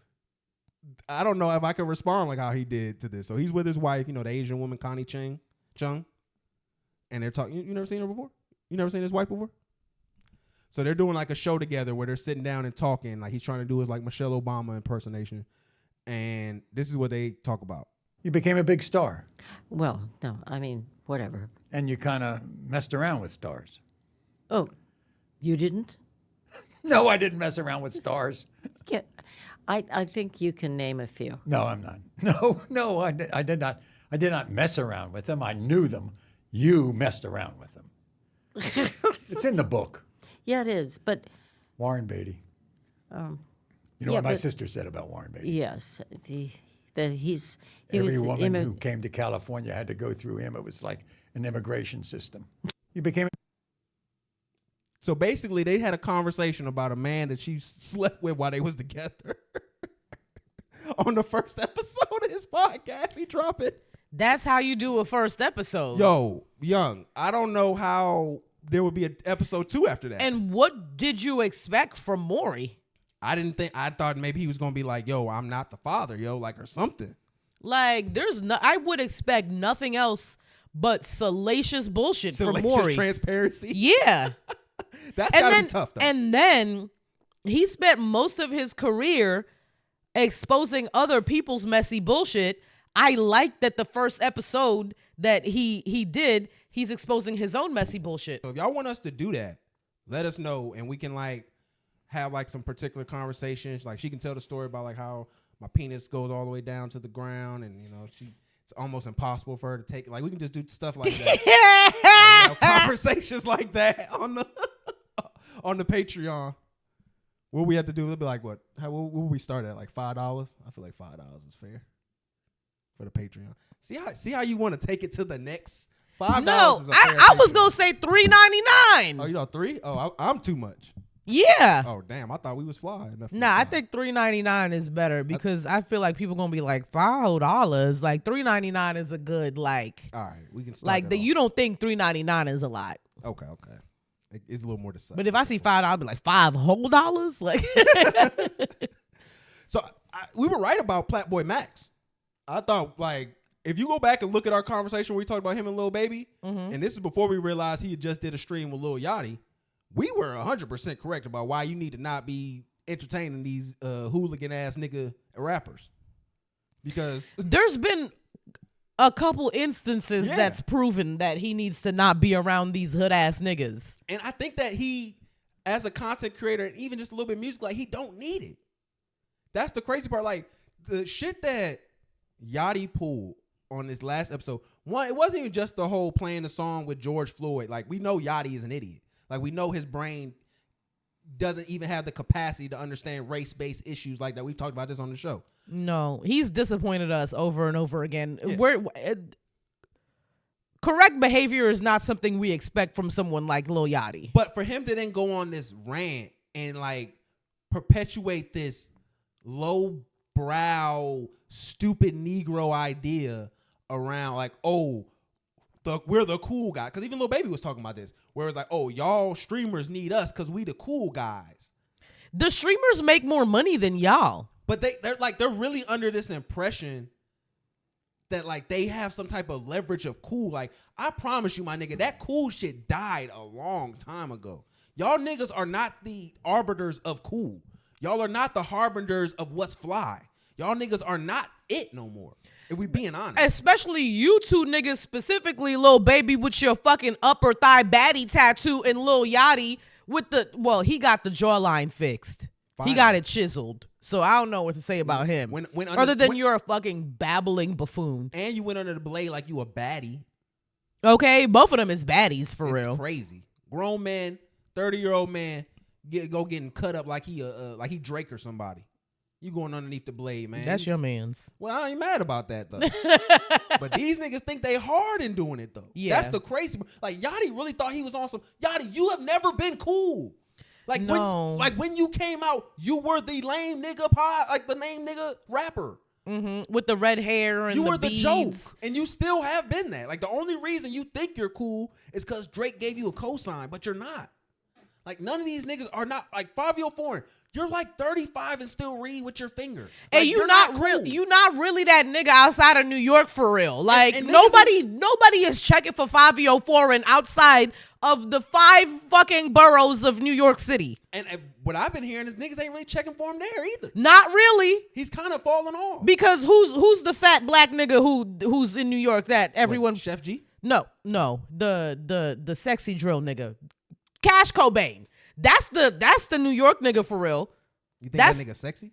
I don't know if I can respond like how he did to this. So he's with his wife, the Asian woman Connie Chung, and they're talking. You never seen her before? You never seen his wife before? So they're doing like a show together where they're sitting down and talking. Like he's trying to do his like Michelle Obama impersonation, and this is what they talk about. You became a big star. Well, no, I mean, whatever. And you kind of messed around with stars. Oh, you didn't? No, I didn't mess around with stars. Yeah, I think you can name a few. No, I'm not. No, I did not. I did not mess around with them. I knew them. You messed around with them. It's in the book. Yeah, it is. But Warren Beatty. You know what my sister said about Warren Beatty? Yes, he Every was woman who came to California had to go through him. It was like an immigration system. You became. So basically, they had a conversation about a man that she slept with while they was together. On the first episode of his podcast, he dropped it. That's how you do a first episode. Yo, young, I don't know how there would be an episode 2 after that. And what did you expect from Maury? I thought maybe he was going to be like, yo, I'm not the father, yo, like, or something. Like, I would expect nothing else but salacious bullshit from Maury. Salacious transparency. Yeah. That's gotta be tough, though. And then he spent most of his career exposing other people's messy bullshit. I like that the first episode that he did, he's exposing his own messy bullshit. So if y'all want us to do that, let us know, and we can like have like some particular conversations. Like she can tell the story about like how my penis goes all the way down to the ground, and it's almost impossible for her to take it. Like we can just do stuff like that. Like, conversations like that on the Patreon. What we have to do, it'll be like what? What would we start at? Like $5? I feel like $5 is fair for the Patreon. See how you want to take it to the next $5? No, is a fair I was Patreon. gonna say $3.99. Oh, you know 3? Oh, I'm too much. Yeah. Oh, damn! I thought we was fly enough. Nah, I think $3.99 is better because I feel like people gonna be like $5. Like $3.99 is a good like. All right, we can start like that you don't think $3.99 is a lot. Okay. It's a little more to say. But if I see $5, I'll be like $5 whole dollars. Like, so we were right about Plaqueboy Maxx. I thought like if you go back and look at our conversation where we talked about him and Lil Baby, and this is before we realized he had just did a stream with Lil Yachty. We were 100% correct about why you need to not be entertaining these hooligan ass nigga rappers, because there's been a couple instances that's proven that he needs to not be around these hood ass niggas. And I think that he, as a content creator, and even just a little bit of music, like he don't need it. That's the crazy part. Like the shit that Yachty pulled on this last episode. One, it wasn't even just the whole playing the song with George Floyd. Like, we know Yachty is an idiot. Like, we know his brain doesn't even have the capacity to understand race-based issues like that. We've talked about this on the show. No, he's disappointed us over and over again. Yeah. Correct behavior is not something we expect from someone like Lil Yachty. But for him to then go on this rant and like perpetuate this low-brow, stupid Negro idea around like, oh, we're the cool guy. Because even Lil Baby was talking about this, where it's like, oh, y'all streamers need us because we the cool guys. The streamers make more money than y'all. But they're really under this impression that like they have some type of leverage of cool. Like, I promise you, my nigga, that cool shit died a long time ago. Y'all niggas are not the arbiters of cool. Y'all are not the harbingers of what's fly. Y'all niggas are not it no more. If we being honest. Especially you two niggas, specifically Lil Baby with your fucking upper thigh baddie tattoo, and Lil Yachty with he got the jawline fixed. Fine. He got it chiseled. So I don't know what to say about him. Other than you're a fucking babbling buffoon. And you went under the blade like you a baddie. Okay, both of them is baddies for real. Crazy. Grown man, 30-year-old man, getting cut up like he Drake or somebody. You going underneath the blade, man. That's your man's. Well, I ain't mad about that though. But these niggas think they hard in doing it though. Yeah. That's the crazy. Like, Yachty really thought he was on some. Yachty, you have never been cool. Like, no. when you came out, you were the lame nigga like the lame nigga rapper. Mm-hmm. With the red hair and you were beads. the joke, and you still have been that. Like, the only reason you think you're cool is because Drake gave you a cosign, but you're not. Like, none of these niggas are not like Fabio Foreign. You're like 35 and still read with your finger. Hey, Like, you're not cool. you not really that nigga outside of New York for real. Like, and nobody is checking for Fabio Foreign outside of the 5 fucking boroughs of New York City. And what I've been hearing is niggas ain't really checking for him there either. Not really. He's kind of falling off. Because who's the fat black nigga who's in New York that everyone Chef G? No. The sexy drill nigga. Cash Cobain. That's the New York nigga for real. You think that nigga sexy?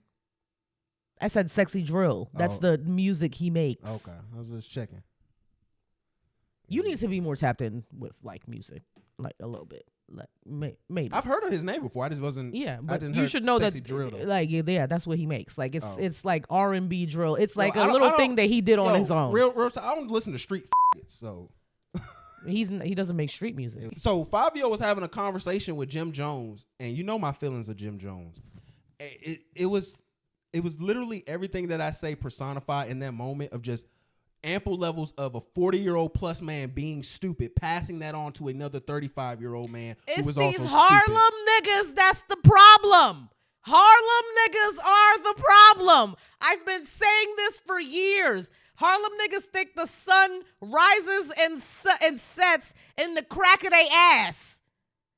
I said sexy drill. That's the music he makes. Okay, I was just checking. You need to be more tapped in with like music, like a little bit, like maybe. I've heard of his name before. I just wasn't. Yeah, but you should know that. Drill, like that's what he makes. Like it's like R&B drill. It's like a little thing that he did on his own. Real. I don't listen to street so. He doesn't make street music. So Fabio was having a conversation with Jim Jones, and you know my feelings of Jim Jones. It was literally everything that I say personified in that moment of just ample levels of a 40-year-old plus man being stupid, passing that on to another 35-year-old man who was also stupid. It's these Harlem niggas that's the problem. Harlem niggas are the problem. I've been saying this for years. Harlem niggas think the sun rises and sets in the crack of their ass.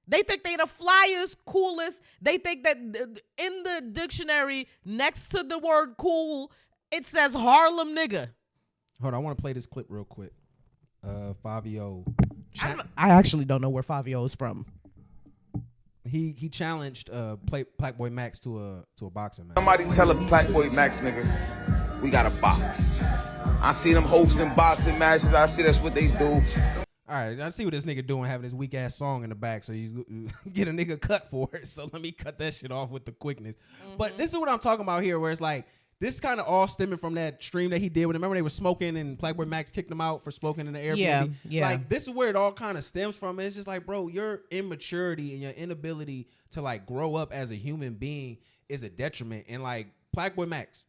They think they the flyest, coolest. They think that in the dictionary, next to the word cool, it says Harlem nigga. Hold on, I want to play this clip real quick. Fabio. I actually don't know where Fabio is from. He challenged Plaqueboy Maxx to a boxing match. Somebody tell a Plaqueboy Maxx nigga, we got a box. I see them hosting boxing matches. I see that's what they do. All right, I see what this nigga doing, having this weak ass song in the back, so you get a nigga cut for it. So let me cut that shit off with the quickness. Mm-hmm. But this is what I'm talking about here, where it's like this kind of all stemming from that stream that he did. Remember they were smoking and Plaqueboy Maxx kicked him out for smoking in the Airbnb. Yeah. Like this is where it all kind of stems from. It's just like, bro, your immaturity and your inability to like grow up as a human being is a detriment. And like Plaqueboy Maxx,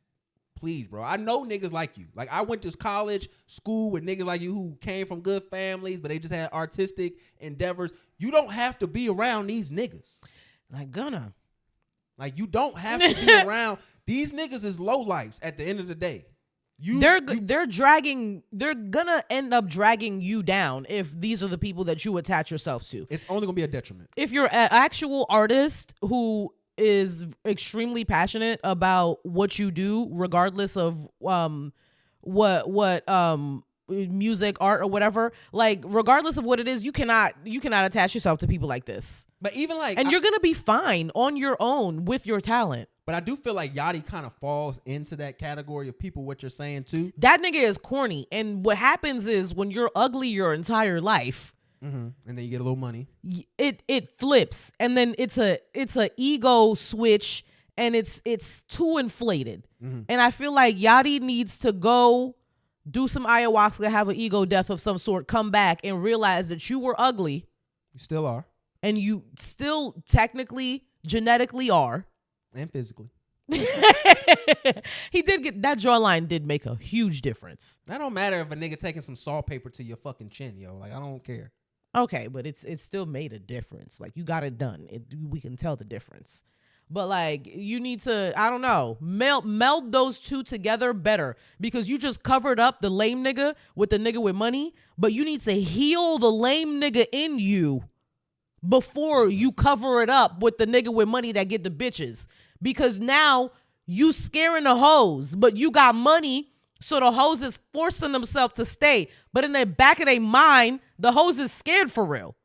please, bro. I know niggas like you. Like, I went to college, school with niggas like you who came from good families, but they just had artistic endeavors. You don't have to be around these niggas. Like, you don't have to be around. These niggas is lowlifes at the end of the day. They're gonna end up dragging you down if these are the people that you attach yourself to. It's only gonna be a detriment. If you're an actual artist who is extremely passionate about what you do, regardless of what music, art, or whatever. Like, regardless of what it is, you cannot attach yourself to people like this. But even like, and you're gonna be fine on your own with your talent. But I do feel like Yachty kind of falls into that category of people, what you're saying too. That nigga is corny. And what happens is when you're ugly your entire life, and then you get a little money, it flips, and then it's a ego switch, and it's too inflated. And I feel like Yachty needs to go do some ayahuasca, have an ego death of some sort, come back and realize that you were ugly. You still are. And you still technically, genetically are. And physically. He did get, that jawline did make a huge difference. That don't matter if a nigga taking some sawpaper to your fucking chin, yo. Like, I don't care. Okay, but it's still made a difference. Like, you got it done. We can tell the difference. But like, you need to, I don't know, meld those two together better, because you just covered up the lame nigga with the nigga with money, but you need to heal the lame nigga in you before you cover it up with the nigga with money that get the bitches. Because now you scaring the hoes, but you got money, so the hoes is forcing themselves to stay. But in the back of their mind, the hoes is scared for real.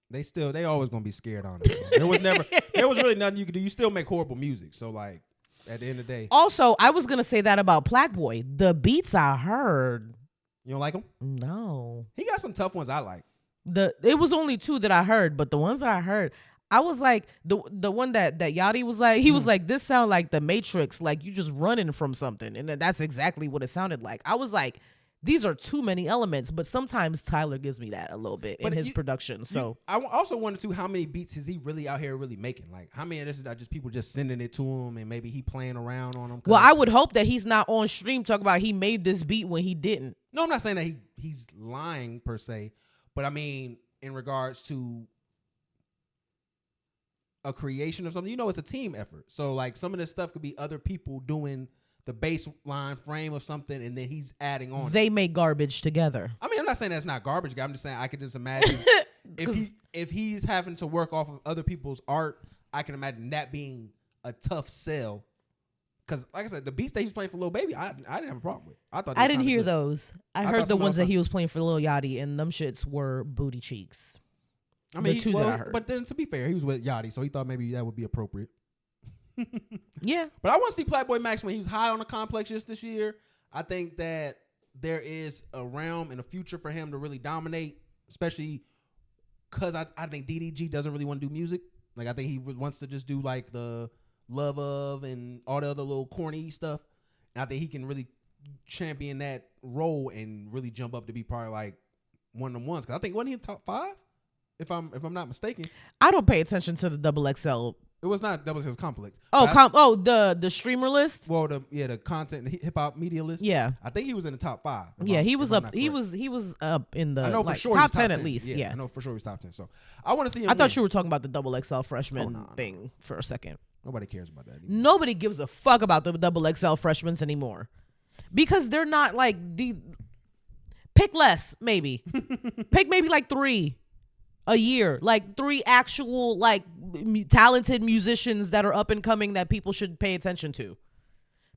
They always gonna be scared on it. There was really nothing you could do. You still make horrible music. So like, at the end of the day. Also, I was gonna say that about Plaqueboy. The beats I heard. You don't like them? No. He got some tough ones I like. It was only 2 that I heard, but the ones that I heard, I was like, the one that Yachty was like, he was like, this sound like the Matrix, like you just running from something. And that's exactly what it sounded like. I was like, these are too many elements, but sometimes Tyler gives me that a little bit in his production. So I also wonder too, how many beats is he really out here really making? Like, how many of this is just people just sending it to him and maybe he playing around on them? Well, I would hope that he's not on stream talking about he made this beat when he didn't. No, I'm not saying that he's lying per se, but I mean in regards to a creation of something, it's a team effort. So like some of this stuff could be other people doing the baseline frame of something, and then he's adding on. They make garbage together. I mean, I'm not saying that's not garbage. I'm just saying I could just imagine if he's having to work off of other people's art, I can imagine that being a tough sell. Because, like I said, the beats that he was playing for Lil Baby, I didn't have a problem with. I didn't hear those. I heard the ones that he was playing for Lil Yachty, and them shits were booty cheeks. I mean, the 2 that I heard. But then to be fair, he was with Yachty, so he thought maybe that would be appropriate. Yeah. But I want to see Plaqueboy Maxx when he was high on the complex just this year. I think that there is a realm and a future for him to really dominate, especially because I think DDG doesn't really want to do music. Like, I think he wants to just do like the Love Of and all the other little corny stuff. And I think he can really champion that role and really jump up to be probably like one of the ones. Because I think wasn't he in top 5? If I'm not mistaken. I don't pay attention to the XXL. It was not double. It was complex. Oh, the streamer list. Well, the content, the hip hop media list. Yeah, I think he was in the top 5. Yeah, he was up. He was up in the. I know for sure top 10 at least. Yeah, I know for sure he's top 10. So I want to see him. I thought you were talking about the XXL freshman thing for a second. Nobody cares about that anymore. Nobody gives a fuck about the XXL freshmen anymore, because they're not like the. Pick less, maybe. Pick maybe like 3 a year, like 3 actual like talented musicians that are up and coming that people should pay attention to.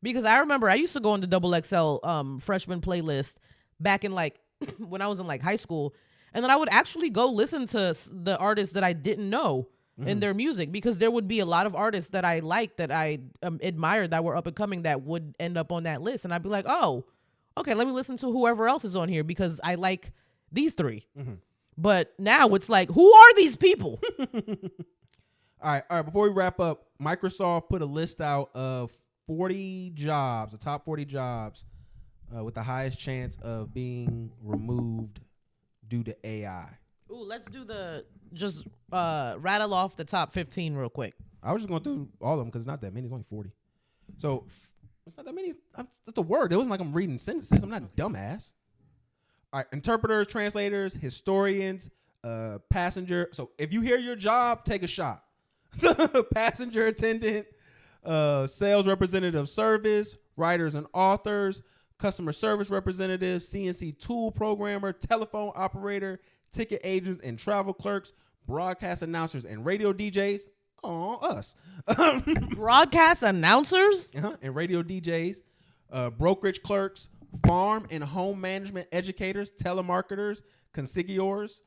Because I remember I used to go on the XXL freshman playlist back in like when I was in like high school, and then I would actually go listen to the artists that I didn't know in their music, because there would be a lot of artists that I liked, that I admired, that were up and coming, that would end up on that list, and I'd be like, oh, okay, let me listen to whoever else is on here because I like these 3. But now it's like, who are these people? All right. Before we wrap up, Microsoft put a list out of 40 jobs, the top 40 jobs with the highest chance of being removed due to AI. Ooh, let's do just rattle off the top 15 real quick. I was just going through all of them because it's not that many. It's only 40. So it's not that many. That's a word. It wasn't like I'm reading sentences. I'm not a dumbass. All right, interpreters, translators, historians, passenger. So if you hear your job, take a shot. Passenger attendant, sales representative service, writers and authors, customer service representative, CNC tool programmer, telephone operator, ticket agents and travel clerks, broadcast announcers and radio DJs. Oh, us. Broadcast announcers? And radio DJs, brokerage clerks, farm and home management educators, telemarketers, consigliors,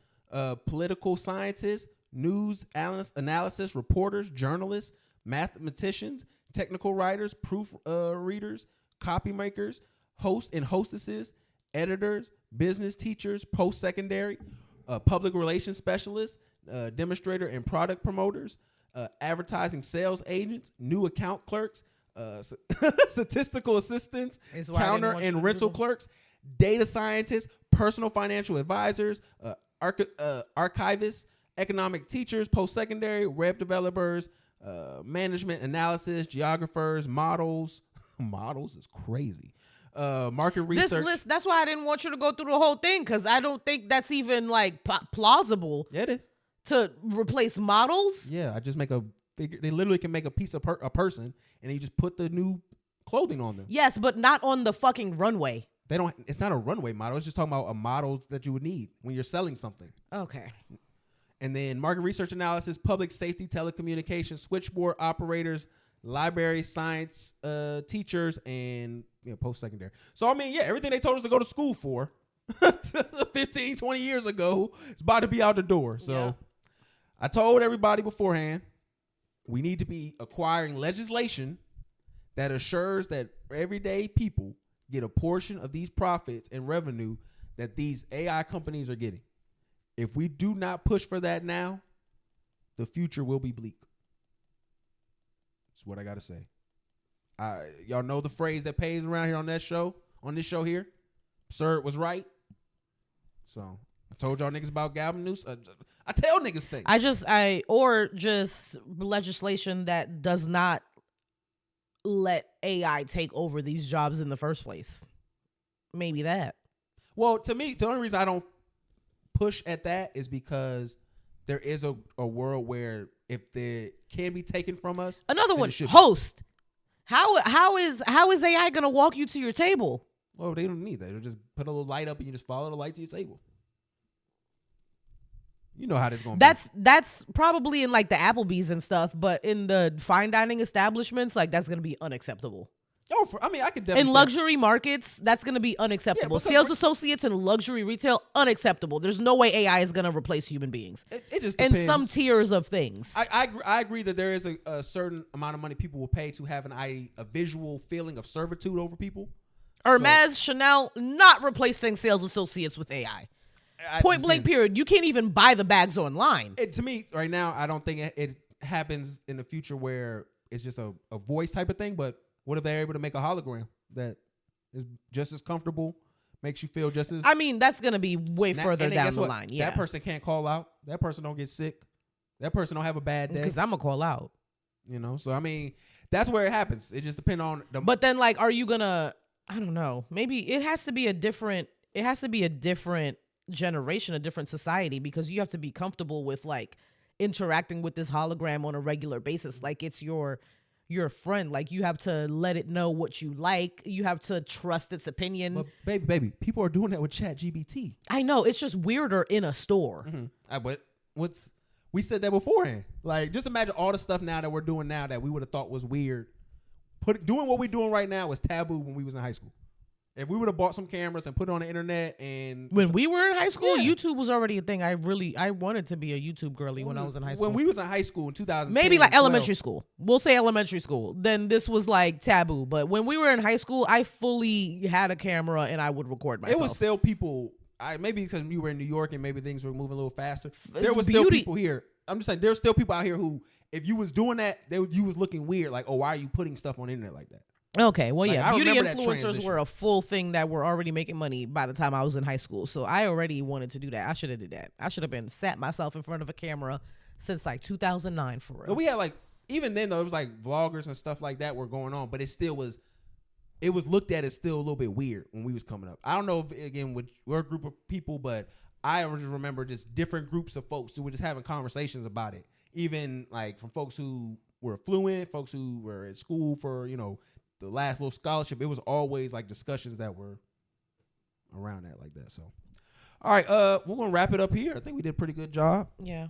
political scientists, news analysis reporters, journalists, mathematicians, technical writers, proof readers, copymakers, hosts and hostesses, editors, business teachers, post-secondary, public relations specialists, demonstrator and product promoters, advertising sales agents, new account clerks, statistical assistants, counter and rental clerks, data scientists, personal financial advisors, archivists, economic teachers, post-secondary, web developers, management analysis, geographers, models. Models is crazy. Market research. This list, that's why I didn't want you to go through the whole thing, because I don't think that's even like plausible. Yeah, it is. To replace models? Yeah, I just make a figure. They literally can make a piece of a person, and you just put the new clothing on them. Yes, but not on the fucking runway. They don't. It's not a runway model. It's just talking about a model that you would need when you're selling something. Okay. And then market research analysis, public safety, telecommunications, switchboard operators, library science teachers, and post-secondary. So, I mean, yeah, everything they told us to go to school for 15, 20 years ago is about to be out the door. So, yeah. I told everybody beforehand, we need to be acquiring legislation that assures that everyday people get a portion of these profits and revenue that these AI companies are getting. If we do not push for that now, the future will be bleak. That's what I got to say. Y'all know the phrase that pays around here on this show here? Absurd was right. So I told y'all niggas about Gavin Newsom. I tell niggas things. Or just legislation that does not let AI take over these jobs in the first place. Maybe that. Well, to me, the only reason I don't push at that is because there is a world where if they can be taken from us. Another one, host. How is AI gonna walk you to your table? Well, they don't need that. They'll just put a little light up and you just follow the light to your table. You know how this gonna be. That's probably in like the Applebee's and stuff, but in the fine dining establishments, like that's gonna be unacceptable. I could definitely in luxury markets, that's gonna be unacceptable. Yeah, sales associates in luxury retail, unacceptable. There's no way AI is gonna replace human beings. It just depends. In some tiers of things. I agree that there is a certain amount of money people will pay to have a visual feeling of servitude over people. Hermes, Chanel, not replacing sales associates with AI. Point blank period. You can't even buy the bags online. To me, right now, I don't think it happens in the future where it's just a voice type of thing. But what if they're able to make a hologram that is just as comfortable, makes you feel just as... I mean, that's going to be way further down the line. Yeah. That person can't call out. That person don't get sick. That person don't have a bad day. Because I'm going to call out. So, I mean, that's where it happens. It just depends on... But then, like, are you going to... I don't know. Maybe it has to be a different generation, a different society, because you have to be comfortable with like interacting with this hologram on a regular basis. Like it's your friend. Like you have to let it know what you like. You have to trust its opinion. But baby, people are doing that with ChatGPT. I know, it's just weirder in a store. Mm-hmm. But we said that beforehand. Like just imagine all the stuff now that we're doing now that we would have thought was weird. Doing what we're doing right now was taboo when we was in high school. If we would have bought some cameras and put it on the internet and... When we were in high school, yeah. YouTube was already a thing. I wanted to be a YouTube girly when I was in high school. When we was in high school in 2010. Maybe like elementary school. We'll say elementary school. Then this was like taboo. But when we were in high school, I fully had a camera and I would record myself. It was still people... maybe because you were in New York and maybe things were moving a little faster. There was still people here. I'm just saying, there's still people out here who, if you was doing that, you was looking weird. Like, oh, why are you putting stuff on the internet like that? Okay, well, yeah, beauty influencers were a full thing that were already making money by the time I was in high school. So I already wanted to do that. I should have did that. I should have been sat myself in front of a camera since like 2009 for real. But we had like, even then though, it was like vloggers and stuff like that were going on, but it was looked at as still a little bit weird when we was coming up. I don't know if, again, with your group of people, but I just remember just different groups of folks who were just having conversations about it. Even like from folks who were affluent, folks who were at school for, the last little scholarship. It was always like discussions that were around that like that. So, all right, we're gonna wrap it up here. I think we did a pretty good job. Yeah.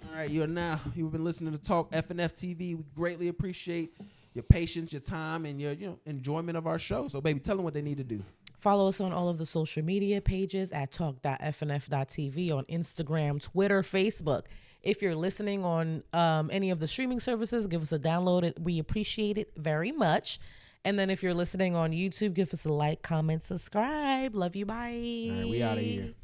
All right, you've been listening to Talk FNF TV. We greatly appreciate your patience, your time, and your enjoyment of our show. So, baby, tell them what they need to do. Follow us on all of the social media pages at talk.fnf.tv on Instagram, Twitter, Facebook. If you're listening on any of the streaming services, give us a download. We appreciate it very much. And then if you're listening on YouTube, give us a like, comment, subscribe. Love you. Bye. All right, we out of here.